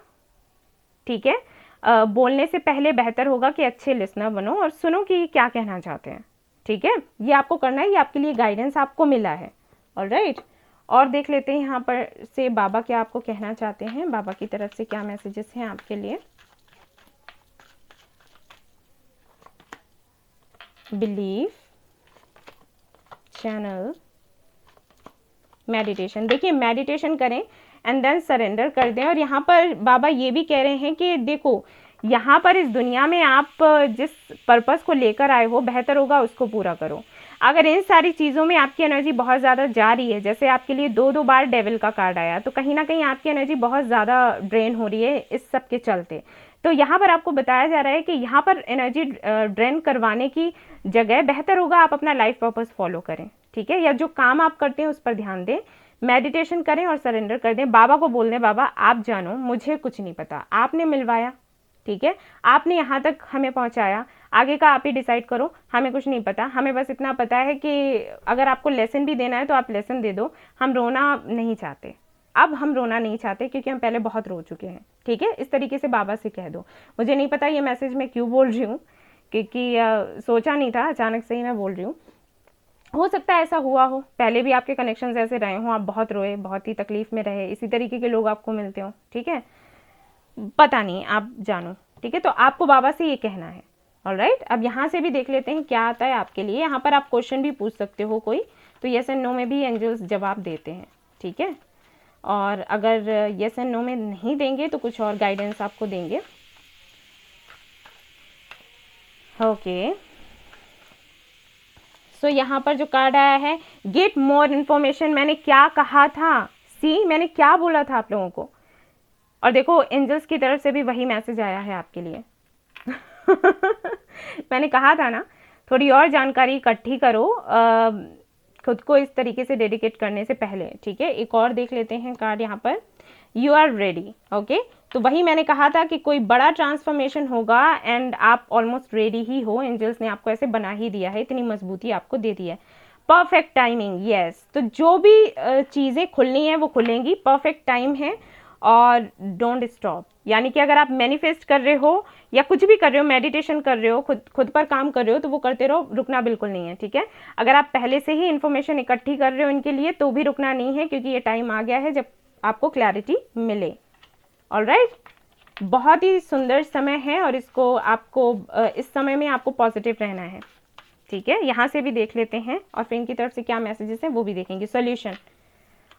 ठीक है। बोलने से पहले बेहतर होगा कि अच्छे लिसनर बनो और सुनो कि क्या कहना चाहते हैं, ठीक है। ये आपको करना है, ये आपके लिए गाइडेंस आपको मिला है, ऑलराइट। और देख लेते हैं यहाँ पर से बाबा क्या आपको कहना चाहते हैं, बाबा की तरफ से क्या मैसेजेस हैं आपके लिए। Believe, channel, meditation. देखिए, मेडिटेशन करें एंड देन सरेंडर कर दें। और यहाँ पर बाबा ये भी कह रहे हैं कि देखो, यहाँ पर इस दुनिया में आप जिस पर्पस को लेकर आए हो, बेहतर होगा उसको पूरा करो। अगर इन सारी चीज़ों में आपकी एनर्जी बहुत ज़्यादा जा रही है, जैसे आपके लिए 2-2 बार डेविल का कार्ड आया, तो कहीं ना कहीं आपकी एनर्जी बहुत ज़्यादा ड्रेन हो रही है इस सब के चलते। तो यहाँ पर आपको बताया जा रहा है कि यहाँ पर एनर्जी ड्रेन करवाने की जगह बेहतर होगा आप अपना लाइफ पर्पस फॉलो करें, ठीक है, या जो काम आप करते हैं उस पर ध्यान दें, मेडिटेशन करें और सरेंडर कर दें। बाबा को बोल दें, बाबा आप जानो, मुझे कुछ नहीं पता, आपने मिलवाया, ठीक है, आपने यहाँ तक हमें पहुँचाया, आगे का आप ही डिसाइड करो, हमें कुछ नहीं पता। हमें बस इतना पता है कि अगर आपको लेसन भी देना है तो आप लेसन दे दो, हम रोना नहीं चाहते, अब हम रोना नहीं चाहते क्योंकि हम पहले बहुत रो चुके हैं, ठीक है। इस तरीके से बाबा से कह दो। मुझे नहीं पता ये मैसेज मैं क्यों बोल रही हूँ, क्योंकि सोचा नहीं था, अचानक से ही मैं बोल रही हूँ। हो सकता है ऐसा हुआ हो, पहले भी आपके कनेक्शंस ऐसे रहे हों, आप बहुत रोए, बहुत ही तकलीफ में रहे, इसी तरीके के लोग आपको मिलते हो, ठीक है, पता नहीं, आप जानो, ठीक है। तो आपको बाबा से ये कहना है। ऑलराइट, अब यहाँ से भी देख लेते हैं क्या आता है आपके लिए। यहाँ पर आप क्वेश्चन भी पूछ सकते हो कोई, तो यस एंड नो में भी एंजल्स जवाब देते हैं, ठीक है। और अगर यस एंड नो में नहीं देंगे तो कुछ और गाइडेंस आपको देंगे। ओके, सो यहाँ पर जो कार्ड आया है, गेट मोर इन्फॉर्मेशन, मैंने क्या कहा था, सी मैंने क्या बोला था आप लोगों को। और देखो एंजल्स की तरफ से भी वही मैसेज आया है आपके लिए। मैंने कहा था ना, थोड़ी और जानकारी इकट्ठी करो खुद को इस तरीके से डेडिकेट करने से पहले, ठीक है। एक और देख लेते हैं कार्ड यहाँ पर, यू आर रेडी। ओके, तो वही मैंने कहा था कि कोई बड़ा ट्रांसफॉर्मेशन होगा एंड आप ऑलमोस्ट रेडी ही हो, एंजल्स ने आपको ऐसे बना ही दिया है, इतनी मजबूती आपको दे दी है। परफेक्ट टाइमिंग, यस, तो जो भी चीज़ें खुलनी है वो खुलेंगी, परफेक्ट टाइम है। और डोंट स्टॉप, यानी कि अगर आप मैनिफेस्ट कर रहे हो या कुछ भी कर रहे हो, मेडिटेशन कर रहे हो, खुद पर काम कर रहे हो, तो वो करते रहो, रुकना बिल्कुल नहीं है, ठीक है। अगर आप पहले से ही इन्फॉर्मेशन इकट्ठी कर रहे हो इनके लिए, तो भी रुकना नहीं है, क्योंकि ये टाइम आ गया है जब आपको क्लैरिटी मिले। ऑलराइट, बहुत ही सुंदर समय है और इसको आपको इस समय में आपको पॉजिटिव रहना है, ठीक है। यहाँ से भी देख लेते हैं और फिर इनकी तरफ से क्या मैसेजेस हैं वो भी देखेंगे, सॉल्यूशन।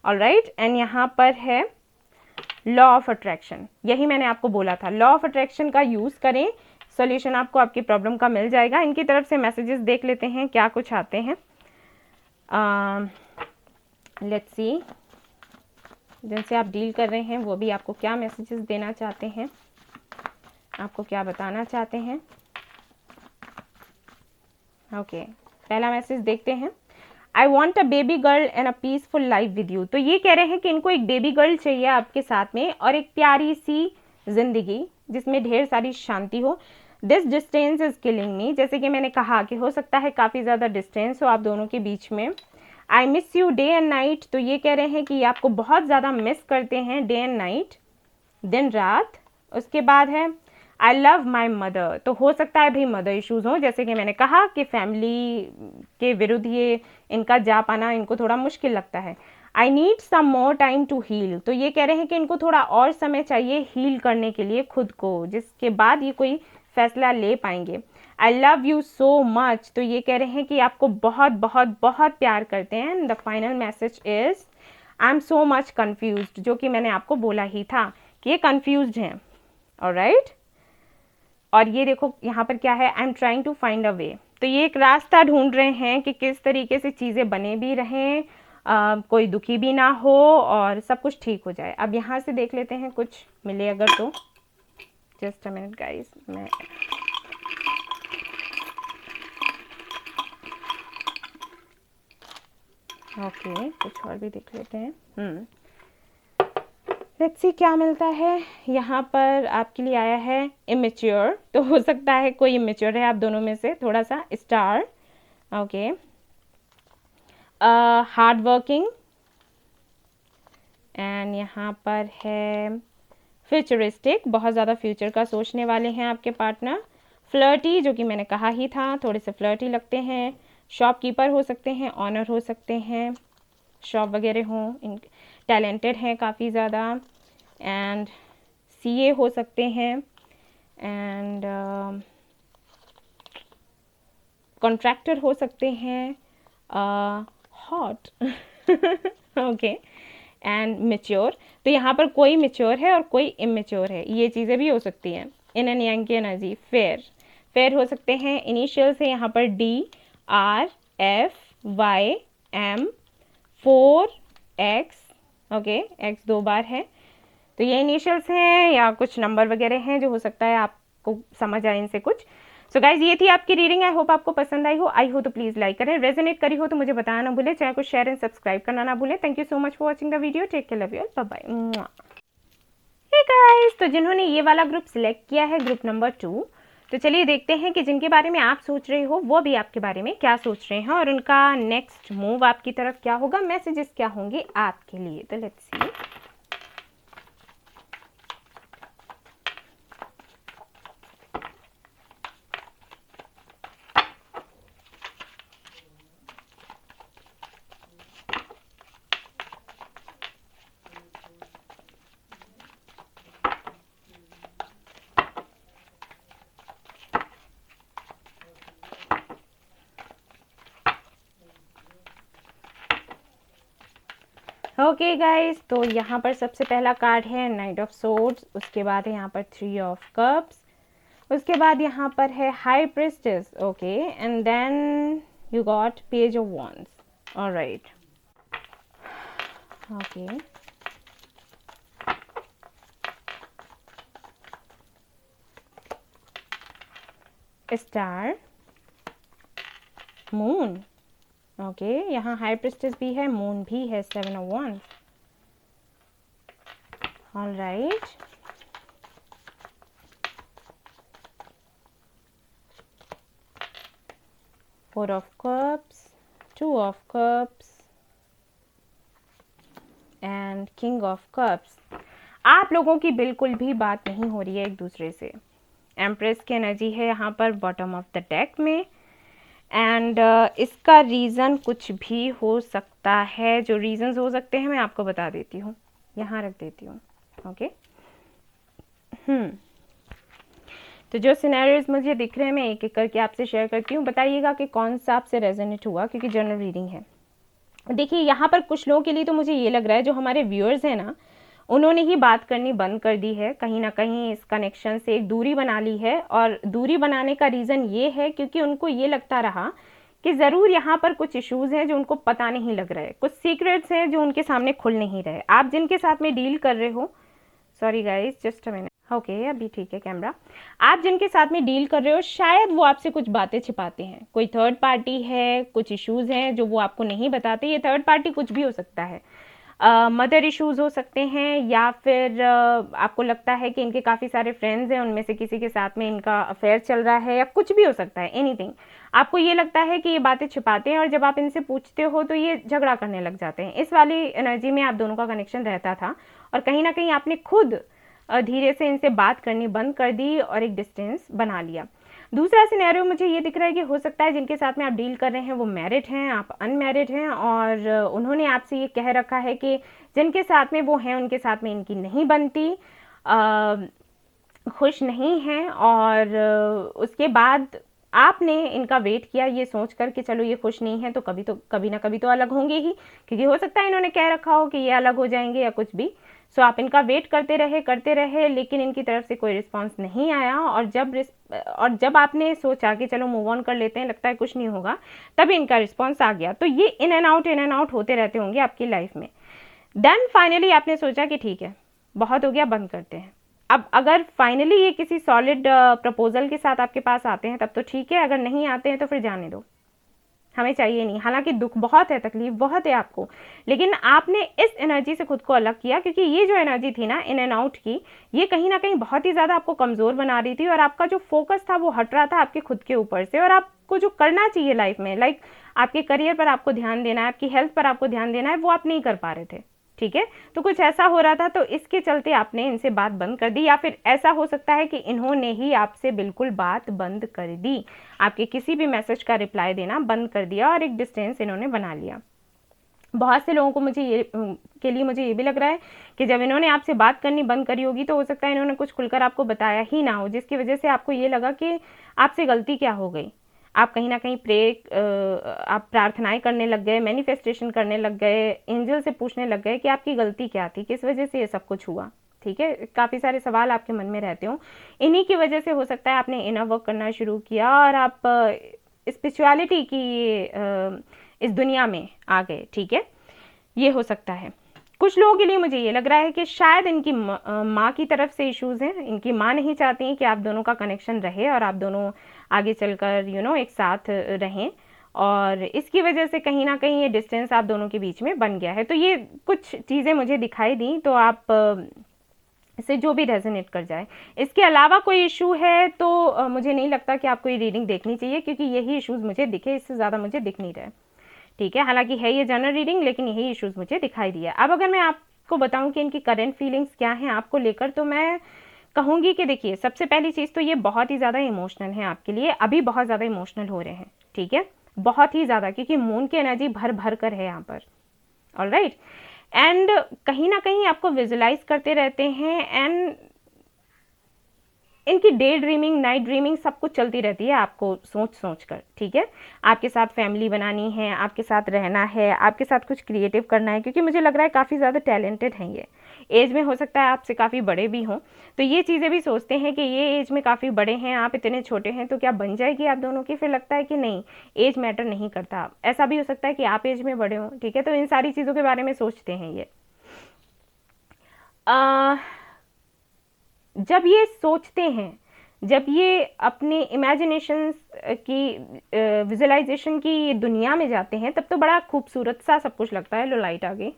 ऑलराइट, एंड यहाँ पर है लॉ ऑफ अट्रैक्शन, यही मैंने आपको बोला था, लॉ ऑफ अट्रैक्शन का यूज़ करें, सॉल्यूशन आपको आपकी प्रॉब्लम का मिल जाएगा। इनकी तरफ से मैसेजेस देख लेते हैं क्या कुछ आते हैं। लेट्स सी, जिनसे आप डील कर रहे हैं वो भी आपको क्या मैसेजेस देना चाहते हैं, आपको क्या बताना चाहते हैं। ओके, पहला मैसेज देखते हैं, I want a baby girl and a peaceful life with you. तो ये कह रहे हैं कि इनको एक बेबी गर्ल चाहिए आपके साथ में और एक प्यारी सी जिंदगी जिसमें ढेर सारी शांति हो। दिस डिस्टेंस इज किलिंग मी, जैसे कि मैंने कहा कि हो सकता है काफ़ी ज़्यादा डिस्टेंस हो आप दोनों के बीच में। I miss you day and night, तो ये कह रहे हैं कि आपको बहुत ज़्यादा मिस करते हैं डे एंड नाइट, दिन रात। उसके बाद है आई लव माई मदर, तो हो सकता है भाई मदर इश्यूज़ हों, जैसे कि मैंने कहा कि फैमिली के विरुद्ध ये इनका जा पाना इनको थोड़ा मुश्किल लगता है। I need some more time to heal, तो ये कह रहे हैं कि इनको थोड़ा और समय चाहिए हील करने के लिए खुद को, जिसके बाद ये कोई फैसला ले पाएंगे। I love you so much, तो ये कह रहे हैं कि आपको बहुत बहुत बहुत प्यार करते हैं। The final message is I am so much confused, जो कि मैंने आपको बोला ही था कि ये कन्फ्यूज्ड हैं। ऑलराइट, और ये देखो यहाँ पर क्या है, I am trying to find a way, तो ये एक रास्ता ढूंढ रहे हैं कि किस तरीके से चीज़ें बने भी रहें, कोई दुखी भी ना हो और सब कुछ ठीक हो जाए। अब यहाँ से देख लेते हैं कुछ मिले अगर तो। जस्ट अ मिनट गाइस, मैं ओके कुछ और भी देख लेते हैं। लेट्स सी क्या मिलता है। यहाँ पर आपके लिए आया है इमेच्योर, तो हो सकता है कोई इमेच्योर है आप दोनों में से थोड़ा सा। Star, okay, hard working, and यहाँ पर है फ्यूचरिस्टिक, बहुत ज़्यादा फ्यूचर का सोचने वाले हैं आपके पार्टनर। फ्लर्टी, जो कि मैंने कहा ही था, थोड़े से फ्लर्टी लगते हैं। शॉपकीपर हो सकते हैं, ऑनर हो सकते हैं, शॉप वगैरह हों, टैलेंटेड हैं काफ़ी ज़्यादा, एंड सीए हो सकते हैं, एंड कॉन्ट्रैक्टर हो सकते हैं, हॉट, ओके, एंड मेच्योर। तो यहाँ पर कोई मेच्योर है और कोई इमेच्योर है, ये चीज़ें भी हो सकती हैं। इन एन यांग की एनर्जी, फेयर, फेयर हो सकते हैं। इनिशियल्स है यहाँ पर DRFYM, 4X, ओके, X 2 बार है, तो ये इनिशियल्स हैं या कुछ नंबर वगैरह हैं जो हो सकता है आपको समझ आए इनसे कुछ। सो गाइज, ये थी आपकी रीडिंग, आई होप आपको पसंद आई हो तो प्लीज़ लाइक करें, रेजोनेट करी हो तो मुझे बताना ना भूलें, चैनल को शेयर एंड सब्सक्राइब करना ना भूलें। Thank you so much for watching the video, take care, love you all, bye bye. Hey guys, तो जिन्होंने ये वाला ग्रुप सिलेक्ट किया है, ग्रुप नंबर 2, तो चलिए देखते हैं कि जिनके बारे में आप सोच रहे हो वो भी आपके बारे में क्या सोच रहे हैं और उनका नेक्स्ट मूव आपकी तरफ क्या होगा, मैसेजेस क्या होंगे आपके लिए। तो लेट्स सी। ओके गाइस, तो यहाँ पर सबसे पहला कार्ड है नाइट ऑफ सोर्ड्स, उसके बाद है यहाँ पर 3 ऑफ कप्स, उसके बाद यहाँ पर है high priestess, okay, and then you got page of wands. Alright, okay, star, moon, okay, यहाँ हाई प्रिस्टेस भी है, मून भी है, 7 of wands. Alright, four of cups, 2 of cups and king of cups. आप लोगों की बिल्कुल भी बात नहीं हो रही है एक दूसरे से। एम्प्रेस की एनर्जी है यहाँ पर बॉटम ऑफ द डेक में, एंड इसका रीज़न कुछ भी हो सकता है। जो रीज़न्स हो सकते हैं मैं आपको बता देती हूँ, यहाँ रख देती हूँ। ओके, तो जो सिनेरियोज मुझे दिख रहे हैं मैं एक एक करके आपसे शेयर करती हूँ। बताइएगा कि कौन सा आपसे रेजोनेट हुआ, क्योंकि जनरल रीडिंग है। देखिए, यहाँ पर कुछ लोगों के लिए तो मुझे ये लग रहा है जो हमारे व्यूअर्स हैं ना, उन्होंने ही बात करनी बंद कर दी है, कहीं ना कहीं इस कनेक्शन से एक दूरी बना ली है। और दूरी बनाने का रीज़न ये है क्योंकि उनको ये लगता रहा कि ज़रूर यहाँ पर कुछ इश्यूज़ हैं जो उनको पता नहीं लग रहा है, कुछ सीक्रेट्स हैं जो उनके सामने खुल नहीं रहे। आप जिनके साथ में डील कर रहे हो, sorry guys just a minute, okay अभी ठीक है कैमरा। आप जिनके साथ में डील कर रहे हो शायद वो आपसे कुछ बातें छिपाते हैं, कोई थर्ड पार्टी है, कुछ इश्यूज़ हैं जो वो आपको नहीं बताते। ये थर्ड पार्टी कुछ भी हो सकता है, मदर इश्यूज़ हो सकते हैं, या फिर आपको लगता है कि इनके काफ़ी सारे फ्रेंड्स हैं, उनमें से किसी के साथ में इनका अफेयर चल रहा है, या कुछ भी हो सकता है, एनीथिंग। आपको ये लगता है कि ये बातें छिपाते हैं और जब आप इनसे पूछते हो तो ये झगड़ा करने लग जाते हैं। इस वाली एनर्जी में आप दोनों का कनेक्शन रहता था और कहीं ना कहीं आपने खुद धीरे से इनसे बात करनी बंद कर दी और एक डिस्टेंस बना लिया। दूसरा सिनेरियो मुझे ये दिख रहा है कि हो सकता है जिनके साथ में आप डील कर रहे हैं वो मैरिड हैं, आप अनमैरिड हैं, और उन्होंने आपसे ये कह रखा है कि जिनके साथ में वो हैं उनके साथ में इनकी नहीं बनती, खुश नहीं हैं। और उसके बाद आपने इनका वेट किया ये सोच कर कि चलो ये खुश नहीं है तो कभी ना कभी तो अलग होंगे ही, क्योंकि हो सकता है इन्होंने कह रखा हो कि ये अलग हो जाएंगे या कुछ भी। सो आप इनका वेट करते रहे, लेकिन इनकी तरफ से कोई रिस्पांस नहीं आया। और जब आपने सोचा कि चलो मूव ऑन कर लेते हैं, लगता है कुछ नहीं होगा, तब इनका रिस्पांस आ गया। तो ये इन एंड आउट होते रहते होंगे आपकी लाइफ में। देन फाइनली आपने सोचा कि ठीक है बहुत हो गया, बंद करते हैं। अब अगर फाइनली ये किसी सॉलिड प्रपोजल के साथ आपके पास आते हैं तब तो ठीक है, अगर नहीं आते हैं तो फिर जाने दो, हमें चाहिए नहीं। हालांकि दुख बहुत है, तकलीफ बहुत है आपको, लेकिन आपने इस एनर्जी से खुद को अलग किया, क्योंकि ये जो एनर्जी थी ना इन एंड आउट की, ये कहीं ना कहीं बहुत ही ज़्यादा आपको कमज़ोर बना रही थी और आपका जो फोकस था वो हट रहा था आपके खुद के ऊपर से। और आपको जो करना चाहिए लाइफ में, लाइक आपके करियर पर आपको ध्यान देना है, आपकी हेल्थ पर आपको ध्यान देना है, वो आप नहीं कर पा रहे थे। ठीक है, तो कुछ ऐसा हो रहा था, तो इसके चलते आपने इनसे बात बंद कर दी, या फिर ऐसा हो सकता है कि इन्होंने ही आपसे बिल्कुल बात बंद कर दी, आपके किसी भी मैसेज का रिप्लाई देना बंद कर दिया और एक डिस्टेंस इन्होंने बना लिया। बहुत से लोगों को मुझे ये भी लग रहा है कि जब इन्होंने आपसे बात करनी बंद करी होगी तो हो सकता है इन्होंने कुछ खुलकर आपको बताया ही ना हो, जिसकी वजह से आपको ये लगा कि आपसे गलती क्या हो गई। आप कहीं ना कहीं आप प्रार्थनाएं करने लग गए, मैनिफेस्टेशन करने लग गए, एंजल से पूछने लग गए कि आपकी गलती क्या थी, किस वजह से ये सब कुछ हुआ। ठीक है, काफ़ी सारे सवाल आपके मन में रहते हो, इन्हीं की वजह से हो सकता है आपने इनर वर्क करना शुरू किया और आप स्पिरिचुअलिटी की इस दुनिया में आ गए। ठीक है, ये हो सकता है। कुछ लोगों के लिए मुझे ये लग रहा है कि शायद इनकी माँ की तरफ से इश्यूज़ हैं, इनकी माँ नहीं चाहती कि आप दोनों का कनेक्शन रहे और आप दोनों आगे चलकर एक साथ रहें, और इसकी वजह से कहीं ना कहीं ये डिस्टेंस आप दोनों के बीच में बन गया है। तो ये कुछ चीज़ें मुझे दिखाई दी, तो आप इससे जो भी रेजोनेट कर जाए। इसके अलावा कोई इशू है तो मुझे नहीं लगता कि आपको ये रीडिंग देखनी चाहिए, क्योंकि यही इश्यूज़ मुझे दिखे, इससे ज़्यादा मुझे दिख नहीं रहे। ठीक है, हालांकि है ये जनरल रीडिंग, लेकिन यही इश्यूज़ मुझे दिखाई दिया। अब अगर मैं आपको बताऊं कि इनकी करंट फीलिंग्स क्या हैं आपको लेकर, तो मैं कहूँगी कि देखिए, सबसे पहली चीज़ तो ये बहुत ही ज़्यादा इमोशनल है आपके लिए, अभी बहुत ज़्यादा इमोशनल हो रहे हैं। ठीक है, बहुत ही ज़्यादा, क्योंकि मून की एनर्जी भर भर कर है यहाँ पर। ऑलराइट, एंड कहीं ना कहीं आपको विजुलाइज करते रहते हैं, एंड इनकी डे ड्रीमिंग, नाइट ड्रीमिंग सब कुछ चलती रहती है आपको सोच सोच कर, ठीक है। आपके साथ फैमिली बनानी है, आपके साथ रहना है, आपके साथ कुछ क्रिएटिव करना है, क्योंकि मुझे लग रहा है काफ़ी ज़्यादा टैलेंटेड हैं ये। एज में हो सकता है आपसे काफ़ी बड़े भी हों, तो ये चीज़ें भी सोचते हैं कि ये एज में काफ़ी बड़े हैं, आप इतने छोटे हैं, तो क्या बन जाएगी आप दोनों की। फिर लगता है कि नहीं, एज मैटर नहीं करता। ऐसा भी हो सकता है कि आप एज में बड़े हों, ठीक है। तो इन सारी चीज़ों के बारे में सोचते हैं ये। जब ये सोचते हैं, जब ये अपने इमेजिनेशन की, विजुअलाइजेशन की दुनिया में जाते हैं, तब तो बड़ा खूबसूरत सा सब कुछ लगता है। लो लाइट आ गई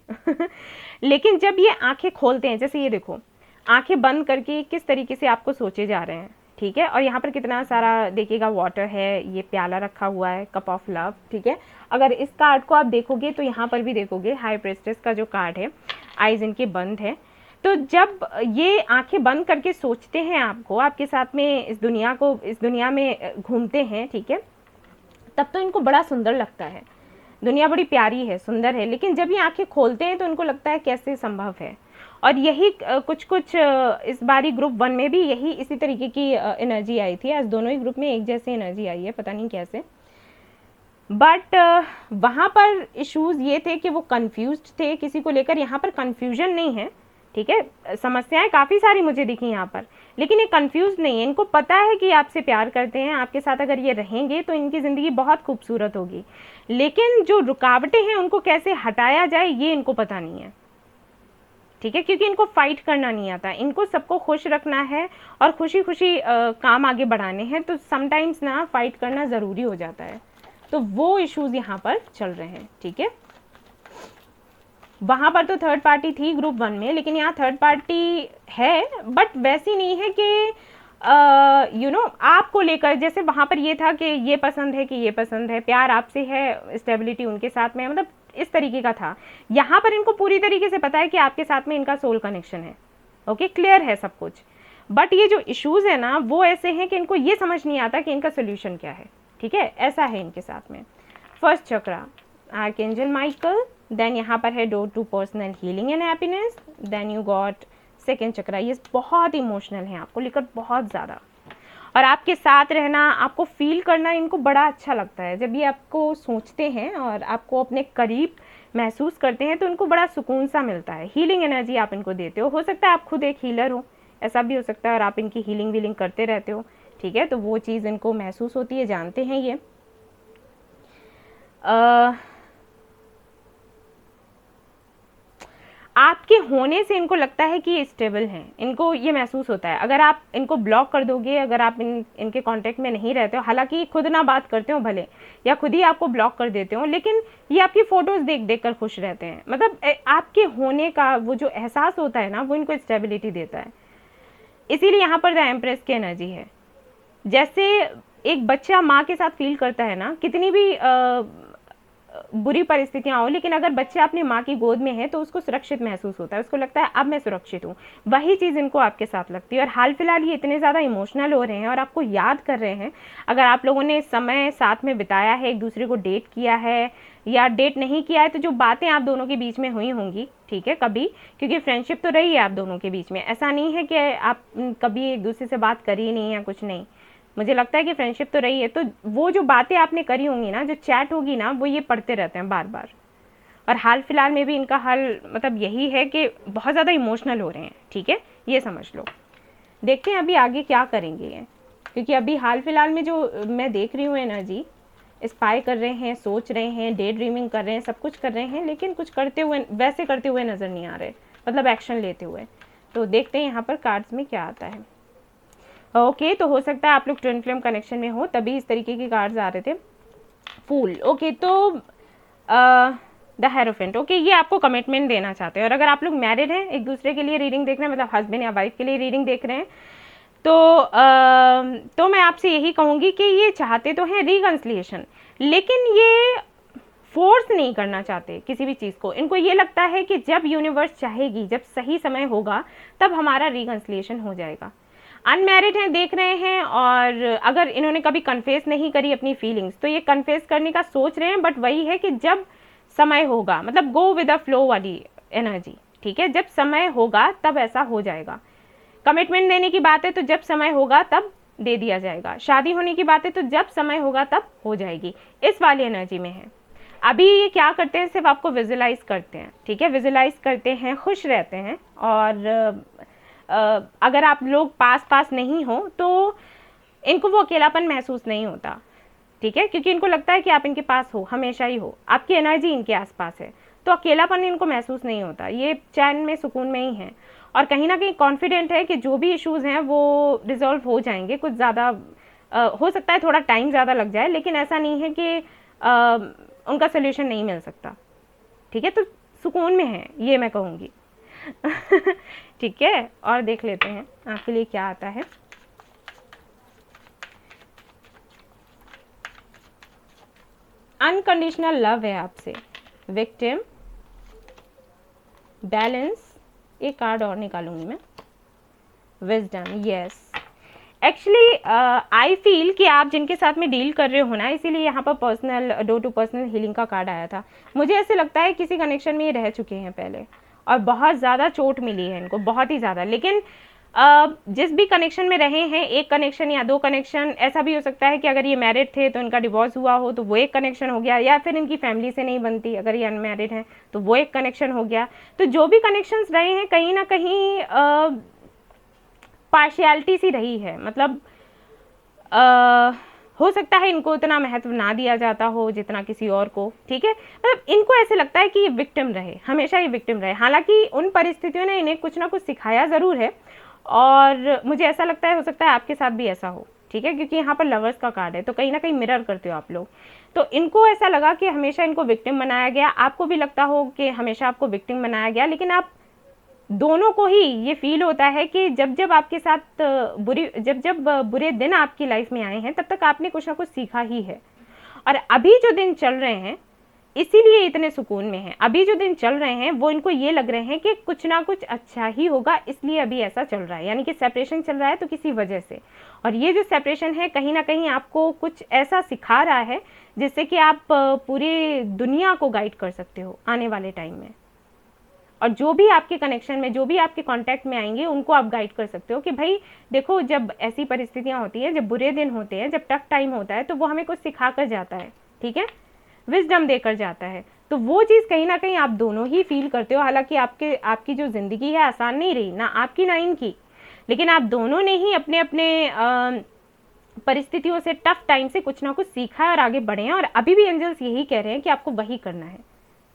लेकिन जब ये आंखें खोलते हैं, जैसे ये देखो, आंखें बंद करके किस तरीके से आपको सोचे जा रहे हैं, ठीक है। और यहाँ पर कितना सारा देखिएगा वाटर है, ये प्याला रखा हुआ है, कप ऑफ लव, ठीक है। अगर इस कार्ड को आप देखोगे तो यहाँ पर भी देखोगे हाई प्रेस्टेस का जो कार्ड है, आइज इनके बंद है। तो जब ये आंखें बंद करके सोचते हैं आपको, आपके साथ में इस दुनिया में घूमते हैं, ठीक है, तब तो इनको बड़ा सुंदर लगता है, दुनिया बड़ी प्यारी है, सुंदर है। लेकिन जब ये आंखें खोलते हैं तो इनको लगता है कैसे संभव है। और यही कुछ इस बारी ग्रुप 1 में भी यही इसी तरीके की एनर्जी आई थी। आज दोनों ही ग्रुप में एक जैसी एनर्जी आई है, पता नहीं कैसे। बट वहाँ पर इश्यूज ये थे कि वो कंफ्यूज्ड थे किसी को लेकर। यहाँ पर कंफ्यूजन नहीं है, ठीक है। समस्याएं काफ़ी सारी मुझे दिखी यहाँ पर, लेकिन ये कंफ्यूज नहीं है। इनको पता है कि आपसे प्यार करते हैं, आपके साथ अगर ये रहेंगे तो इनकी ज़िंदगी बहुत खूबसूरत होगी। लेकिन जो रुकावटें हैं उनको कैसे हटाया जाए ये इनको पता नहीं है, ठीक है। क्योंकि इनको फाइट करना नहीं आता, इनको सबको खुश रखना है और खुशी खुशी काम आगे बढ़ाने हैं। तो समटाइम्स ना फाइट करना ज़रूरी हो जाता है। तो वो इश्यूज़ यहाँ पर चल रहे हैं, ठीक है। वहाँ पर तो थर्ड पार्टी थी ग्रुप 1 में, लेकिन यहाँ थर्ड पार्टी है, बट वैसी नहीं है कि आपको लेकर, जैसे वहाँ पर ये था कि ये पसंद है कि ये पसंद है, प्यार आपसे है, स्टेबिलिटी उनके साथ में है, मतलब इस तरीके का था। यहाँ पर इनको पूरी तरीके से पता है कि आपके साथ में इनका सोल कनेक्शन है, ओके, क्लियर है सब कुछ। बट ये जो इश्यूज है ना, वो ऐसे हैं कि इनको ये समझ नहीं आता कि इनका सोल्यूशन क्या है, ठीक है। ऐसा है इनके साथ में। First chakra archangel Michael, then यहाँ पर है door to personal healing and happiness, then you got second chakra. ये बहुत इमोशनल है आपको लेकर, बहुत ज़्यादा। और आपके साथ रहना, आपको फील करना इनको बड़ा अच्छा लगता है। जब ये आपको सोचते हैं और आपको अपने करीब महसूस करते हैं तो इनको बड़ा सुकून सा मिलता है। हीलिंग एनर्जी आप इनको देते हो सकता है आप खुद एक हीलर हो, ऐसा भी हो सकता है, और आप इनकी हीलिंग वीलिंग करते रहते हो, ठीक है। तो वो चीज़ इनको महसूस होती है, जानते हैं ये। आपके होने से इनको लगता है कि ये स्टेबल हैं, इनको ये महसूस होता है। अगर आप इनको ब्लॉक कर दोगे, अगर आप इनके कांटेक्ट में नहीं रहते हो, हालांकि खुद ना बात करते हो भले, या खुद ही आपको ब्लॉक कर देते हो, लेकिन ये आपकी फ़ोटोज़ देख देख कर खुश रहते हैं। मतलब आपके होने का वो जो एहसास होता है ना, वो इनको स्टेबिलिटी देता है। इसीलिए यहाँ पर द एम्प्रेस की एनर्जी है। जैसे एक बच्चा माँ के साथ फील करता है ना, कितनी भी बुरी परिस्थितियां हो, लेकिन अगर बच्चा अपनी माँ की गोद में है तो उसको सुरक्षित महसूस होता है, उसको लगता है अब मैं सुरक्षित हूँ। वही चीज़ इनको आपके साथ लगती है। और हाल फिलहाल ये इतने ज़्यादा इमोशनल हो रहे हैं और आपको याद कर रहे हैं। अगर आप लोगों ने समय साथ में बिताया है, एक दूसरे को डेट किया है या डेट नहीं किया है, तो जो बातें आप दोनों के बीच में हुई होंगी, ठीक है, कभी, क्योंकि फ्रेंडशिप तो रही है आप दोनों के बीच में, ऐसा नहीं है कि आप कभी एक दूसरे से बात करी नहीं या कुछ नहीं। मुझे लगता है कि फ्रेंडशिप तो रही है। तो वो जो बातें आपने करी होंगी ना, जो चैट होगी ना, वो ये पढ़ते रहते हैं बार बार। और हाल फिलहाल में भी इनका हाल मतलब यही है कि बहुत ज़्यादा इमोशनल हो रहे हैं, ठीक है, ये समझ लो। देखते हैं अभी आगे क्या करेंगे ये, क्योंकि अभी हाल फिलहाल में जो मैं देख रही हूँ एनर्जी, स्पाई कर रहे हैं, सोच रहे हैं, डे ड्रीमिंग कर रहे हैं, सब कुछ कर रहे हैं, लेकिन कुछ करते हुए वैसे करते हुए नज़र नहीं आ रहे, मतलब एक्शन लेते हुए। तो देखते हैं यहाँ पर कार्ड्स में क्या आता है। ओके, तो हो सकता है आप लोग ट्विन फ्लेम कनेक्शन में हो, तभी इस तरीके के कार्ड्स आ रहे थे। फूल, ओके, तो द हेरोफेंट, ओके, ये आपको कमिटमेंट देना चाहते हैं। और अगर आप लोग मैरिड हैं, एक दूसरे के लिए रीडिंग देख रहे हैं, मतलब हस्बैंड या वाइफ के लिए रीडिंग देख रहे हैं, तो मैं आपसे यही कहूँगी कि ये चाहते तो हैं रिकन्सिलिएशन, लेकिन ये फोर्स नहीं करना चाहते किसी भी चीज़ को। इनको ये लगता है कि जब यूनिवर्स चाहेगी, जब सही समय होगा, तब हमारा रिकन्सिलिएशन हो जाएगा। अनमैरिड हैं, देख रहे हैं, और अगर इन्होंने कभी कन्फेस नहीं करी अपनी फीलिंग्स, तो ये कन्फेस करने का सोच रहे हैं। बट वही है कि जब समय होगा, मतलब गो विद द फ्लो वाली एनर्जी, ठीक है, जब समय होगा तब ऐसा हो जाएगा। कमिटमेंट देने की बात है तो जब समय होगा तब दे दिया जाएगा, शादी होने की बात है तो जब समय होगा तब हो जाएगी, इस वाली एनर्जी में है। अभी ये क्या करते हैं, सिर्फ आपको विजुलाइज करते हैं, ठीक है, विजुलाइज करते हैं, खुश रहते हैं। और अगर आप लोग पास पास नहीं हो तो इनको वो अकेलापन महसूस नहीं होता, ठीक है, क्योंकि इनको लगता है कि आप इनके पास हो, हमेशा ही हो, आपकी एनर्जी इनके आसपास है, तो अकेलापन इनको महसूस नहीं होता, ये चैन में सुकून में ही है। और कहीं ना कहीं कॉन्फिडेंट है कि जो भी इश्यूज़ हैं वो रिजॉल्व हो जाएंगे। कुछ ज़्यादा हो सकता है थोड़ा टाइम ज़्यादा लग जाए, लेकिन ऐसा नहीं है कि उनका सोल्यूशन नहीं मिल सकता, ठीक है, तो सुकून में है ये मैं कहूँगी। ठीक है, और देख लेते हैं आपके लिए क्या आता है। अनकंडीशनल लव है आपसे, विक्टिम, बैलेंस, एक कार्ड और निकालूंगी मैं, wisdom, yes. Actually I feel कि आप जिनके साथ में डील कर रहे हो ना, इसीलिए यहाँ पर personal door to personal healing का कार्ड आया था। मुझे ऐसे लगता है किसी कनेक्शन में ये रह चुके हैं पहले और बहुत ज़्यादा चोट मिली है इनको, बहुत ही ज़्यादा। लेकिन जिस भी कनेक्शन में रहे हैं, एक कनेक्शन या दो कनेक्शन, ऐसा भी हो सकता है कि अगर ये मैरिड थे तो इनका डिवोर्स हुआ हो तो वो एक कनेक्शन हो गया, या फिर इनकी फैमिली से नहीं बनती, अगर ये अनमैरिड हैं तो वो एक कनेक्शन हो गया। तो जो भी कनेक्शंस रहे हैं कहीं ना कहीं पार्शियलिटी सी रही है, मतलब हो सकता है इनको उतना महत्व ना दिया जाता हो जितना किसी और को, ठीक है, मतलब इनको ऐसे लगता है कि ये विक्टिम रहे, हमेशा ये विक्टिम रहे। हालांकि उन परिस्थितियों ने इन्हें कुछ ना कुछ सिखाया ज़रूर है, और मुझे ऐसा लगता है हो सकता है आपके साथ भी ऐसा हो, ठीक है, क्योंकि यहाँ पर लवर्स का कार्ड है, तो कहीं ना कहीं मिरर करते हो आप लोग। तो इनको ऐसा लगा कि हमेशा इनको विक्टिम बनाया गया, आपको भी लगता हो कि हमेशा आपको विक्टिम बनाया गया, लेकिन आप दोनों को ही ये फील होता है कि जब जब आपके साथ बुरे दिन आपकी लाइफ में आए हैं, तब तक आपने कुछ ना कुछ सीखा ही है। और अभी जो दिन चल रहे हैं इसीलिए इतने सुकून में हैं, अभी जो दिन चल रहे हैं वो इनको ये लग रहे हैं कि कुछ ना कुछ अच्छा ही होगा, इसलिए अभी ऐसा चल रहा है, यानी कि सेपरेशन चल रहा है तो किसी वजह से। और ये जो सेपरेशन है कहीं ना कहीं आपको कुछ ऐसा सिखा रहा है जिससे कि आप पूरी दुनिया को गाइड कर सकते हो आने वाले टाइम में। और जो भी आपके कनेक्शन में, जो भी आपके कांटेक्ट में आएंगे, उनको आप गाइड कर सकते हो कि भाई देखो, जब ऐसी परिस्थितियां होती हैं, जब बुरे दिन होते हैं, जब टफ टाइम होता है, तो वो हमें कुछ सिखा कर जाता है, ठीक है, विजडम देकर जाता है। तो वो चीज़ कहीं ना कहीं आप दोनों ही फील करते हो। हालांकि आपकी जो ज़िंदगी है आसान नहीं रही, ना आपकी ना इनकी, लेकिन आप दोनों ने ही अपने अपने परिस्थितियों से, टफ टाइम से कुछ ना कुछ सीखा है और आगे बढ़े हैं। और अभी भी एंजल्स यही कह रहे हैं कि आपको वही करना है,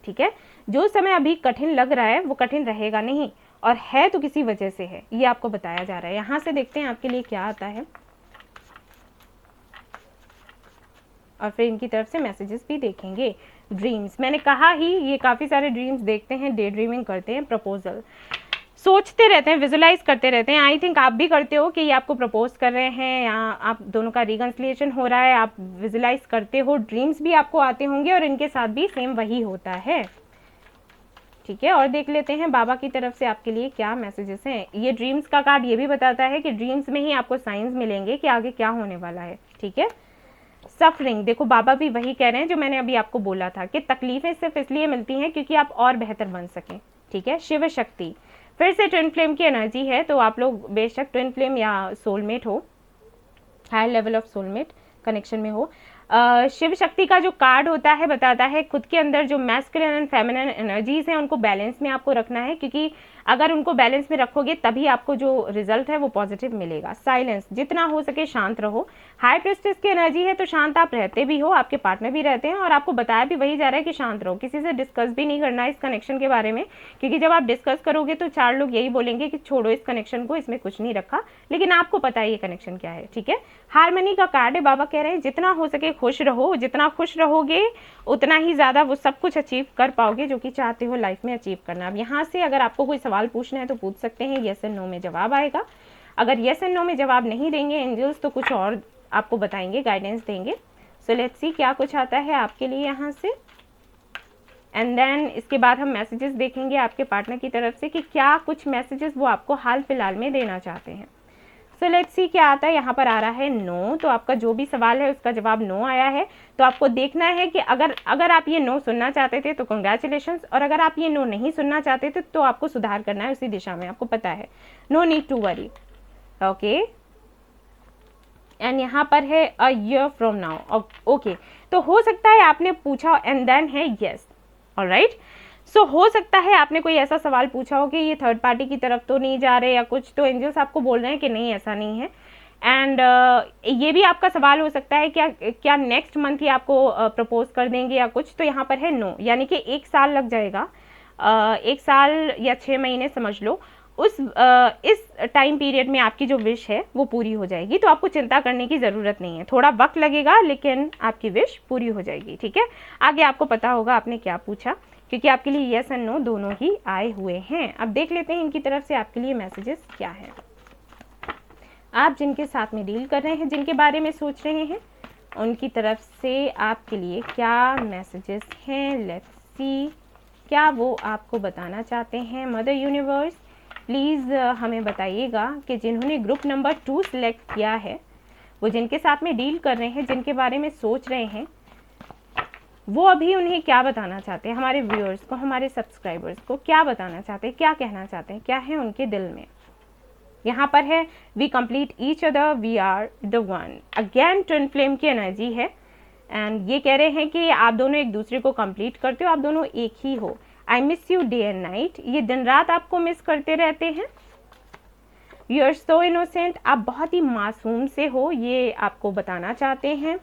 ठीक है। जो समय अभी कठिन लग रहा है वो कठिन रहेगा नहीं, और है तो किसी वजह से है, ये आपको बताया जा रहा है। यहाँ से देखते हैं आपके लिए क्या आता है, और फिर इनकी तरफ से मैसेजेस भी देखेंगे। ड्रीम्स, मैंने कहा ही ये काफ़ी सारे ड्रीम्स देखते हैं, डे ड्रीमिंग करते हैं, प्रपोजल सोचते रहते हैं, विजुलाइज करते रहते हैं। आई थिंक आप भी करते हो कि ये आपको प्रपोज कर रहे हैं या आप दोनों का रिकन्सिलिएशन हो रहा है, आप विजुलाइज करते हो, ड्रीम्स भी आपको आते होंगे, और इनके साथ भी सेम वही होता है, ठीक है। और देख लेते हैं बाबा की तरफ से आपके लिए क्या मैसेजेस हैं। ये ड्रीम्स का कार्ड ये भी बताता है कि ड्रीम्स में ही आपको साइंस मिलेंगे कि आगे क्या होने वाला है, ठीक है। सफरिंग, देखो बाबा भी वही कह रहे हैं जो मैंने अभी आपको बोला था कि तकलीफें सिर्फ इसलिए मिलती हैं क्योंकि आप और बेहतर बन सकें, ठीक है। शिव शक्ति, फिर से ट्विन फ्लेम की एनर्जी है, तो आप लोग बेशक ट्विन फ्लेम या सोलमेट हो, high level of soulmate connection में हो। शिव शक्ति का जो कार्ड होता है बताता है खुद के अंदर जो मैस्कुलिन एंड फेमिनिन एनर्जीज हैं उनको बैलेंस में आपको रखना है, क्योंकि अगर उनको बैलेंस में रखोगे तभी आपको जो रिजल्ट है वो पॉजिटिव मिलेगा। साइलेंस, जितना हो सके शांत रहो। हाई प्रेस्टिस की एनर्जी है, तो शांत आप रहते भी हो, आपके पार्टनर भी रहते हैं, और आपको बताया भी वही जा रहा है कि शांत रहो, किसी से डिस्कस भी नहीं करना है इस कनेक्शन के बारे में, क्योंकि जब आप डिस्कस करोगे तो चार लोग यही बोलेंगे कि छोड़ो इस कनेक्शन को, इसमें कुछ नहीं रखा, लेकिन आपको पता है ये कनेक्शन क्या है, ठीक है। हारमनी का कार्ड है, बाबा कह रहे हैं जितना हो सके खुश रहो, जितना खुश रहोगे उतना ही ज़्यादा वो सब कुछ अचीव कर पाओगे जो कि चाहते हो लाइफ में अचीव करना। अब यहाँ से अगर आपको कोई सवाल पूछना है तो पूछ सकते हैं, येस एंड नो में जवाब आएगा। अगर येस एंड नो में जवाब नहीं देंगे एंजल्स तो कुछ और आपको बताएंगे, गाइडेंस देंगे। सो लेट्स सी क्या कुछ आता है आपके लिए यहाँ से, एंड देन इसके बाद हम मैसेजेस देखेंगे आपके पार्टनर की तरफ से कि क्या कुछ मैसेजेस वो आपको हाल फिलहाल में देना चाहते हैं। सो लेट्स सी क्या आता है। यहाँ पर आ रहा है नो, तो आपका जो भी सवाल है उसका जवाब नो आया है। तो आपको देखना है कि अगर आप ये नो सुनना चाहते थे तो कंग्रेचुलेशंस, और अगर आप ये नो नहीं सुनना चाहते थे तो आपको सुधार करना है उसी दिशा में, आपको पता है, no need to worry, okay, and यहाँ पर है a year from now. Okay, तो हो सकता है आपने पूछा एंड देन है यस, ऑलराइट। सो हो सकता है आपने कोई ऐसा सवाल पूछा हो कि ये थर्ड पार्टी की तरफ तो नहीं जा रहे या कुछ, तो एंजल्स आपको बोल रहे हैं कि नहीं ऐसा नहीं है। एंड ये भी आपका सवाल हो सकता है क्या नेक्स्ट मंथ ही आपको प्रपोज कर देंगे या कुछ, तो यहाँ पर है नो, यानी कि 1 साल लग जाएगा, 1 साल या 6 महीने समझ लो। इस टाइम पीरियड में आपकी जो विश है वो पूरी हो जाएगी, तो आपको चिंता करने की ज़रूरत नहीं है। थोड़ा वक्त लगेगा लेकिन आपकी विश पूरी हो जाएगी, ठीक है। आगे आपको पता होगा आपने क्या पूछा, क्योंकि आपके लिए यस एंड नो दोनों ही आए हुए हैं। अब देख लेते हैं इनकी तरफ से आपके लिए मैसेजेस क्या हैं। आप जिनके साथ में डील कर रहे हैं, जिनके बारे में सोच रहे हैं, उनकी तरफ से आपके लिए क्या मैसेजेस हैं। लेट्स सी क्या वो आपको बताना चाहते हैं। मदर यूनिवर्स प्लीज़ हमें बताइएगा कि जिन्होंने ग्रुप नंबर 2 सिलेक्ट किया है, वो जिनके साथ में डील कर रहे हैं, जिनके बारे में सोच रहे हैं, वो अभी उन्हें क्या बताना चाहते हैं, हमारे व्यूअर्स को, हमारे सब्सक्राइबर्स को क्या बताना चाहते हैं, क्या कहना चाहते हैं, क्या है उनके दिल में। यहाँ पर है we complete each other, we are the one. Again twin flame की एनर्जी है एंड ये कह रहे हैं कि आप दोनों एक दूसरे को कंप्लीट करते हो, आप दोनों एक ही हो। I miss you day and night, ये दिन रात आपको मिस करते रहते हैं। यू आर सो इनोसेंट, आप बहुत ही मासूम से हो, ये आपको बताना चाहते हैं।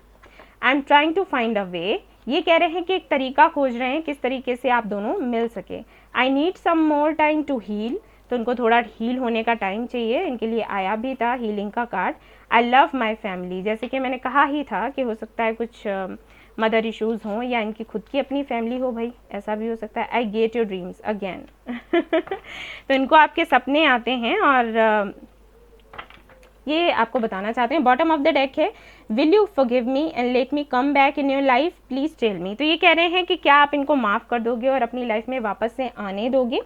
I am trying to find a way, ये कह रहे हैं कि एक तरीका खोज रहे हैं किस तरीके से आप दोनों मिल सके। I need some more time to heal, तो उनको थोड़ा हील होने का टाइम चाहिए, इनके लिए आया भी था हीलिंग का card. I love my family, जैसे कि मैंने कहा ही था कि हो सकता है कुछ मदर इश्यूज़ हों या इनकी खुद की अपनी फैमिली हो, भाई ऐसा भी हो सकता है। I get your dreams again तो इनको आपके सपने आते हैं और ये आपको बताना चाहते हैं। बॉटम ऑफ द डेक है will you forgive me and let me come back in your life please tell me, तो ये कह रहे हैं कि क्या आप इनको माफ़ कर दोगे और अपनी लाइफ में वापस से आने दोगे,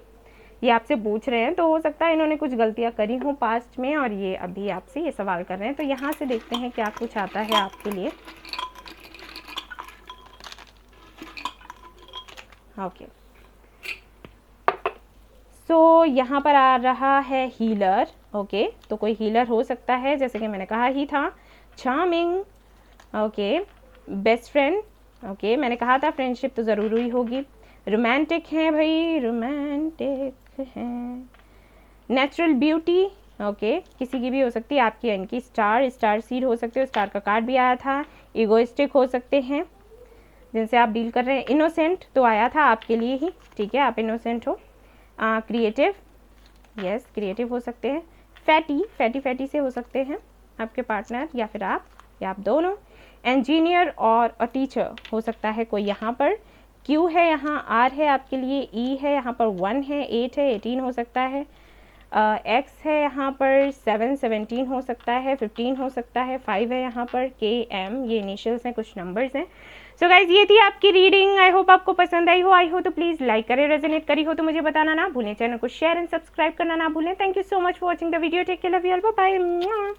ये आपसे पूछ रहे हैं। तो हो सकता है इन्होंने कुछ गलतियां करी हों पास्ट में और ये अभी आपसे ये सवाल कर रहे हैं। तो यहाँ से देखते हैं क्या कुछ आता है आपके लिए। ओके, सो यहाँ पर आ रहा है हीलर। ओके, तो कोई हीलर हो सकता है, जैसे कि मैंने कहा ही था। Charming, okay, best friend, okay, मैंने कहा था फ्रेंडशिप तो ज़रूरी होगी। रोमांटिक हैं भाई, रोमांटिक हैं। नेचुरल ब्यूटी, ओके, किसी की भी हो सकती है, आपकी इनकी। स्टार सीड हो सकते हो, स्टार का कार्ड भी आया था। इगोइस्टिक हो सकते हैं जिनसे आप डील कर रहे हैं। इनोसेंट तो आया था आपके लिए ही, ठीक है, आप इनोसेंट हो। क्रिएटिव, यस क्रिएटिव हो सकते हैं। फैटी से हो सकते हैं आपके पार्टनर या फिर आप या आप दोनों। इंजीनियर और अ टीचर हो सकता है कोई। यहाँ पर क्यू है, यहाँ आर है आपके लिए, ई है, यहाँ पर 1 है, 8 है, 18 हो सकता है। एक्स है यहाँ पर 7, 17 हो सकता है, 15 हो सकता है, 5 है यहाँ पर, के एम, ये इनिशियल्स हैं, कुछ नंबर्स हैं। सो गाइज ये थी आपकी रीडिंग। आई होप आपको पसंद आई हो तो प्लीज़ लाइक करें, रेजोनेट करी हो तो मुझे बताना ना भूलें, चैनल को शेयर एंड सब्सक्राइब करना ना भूलें। Thank you so much for watching the video. Take care, love you all, bye bye.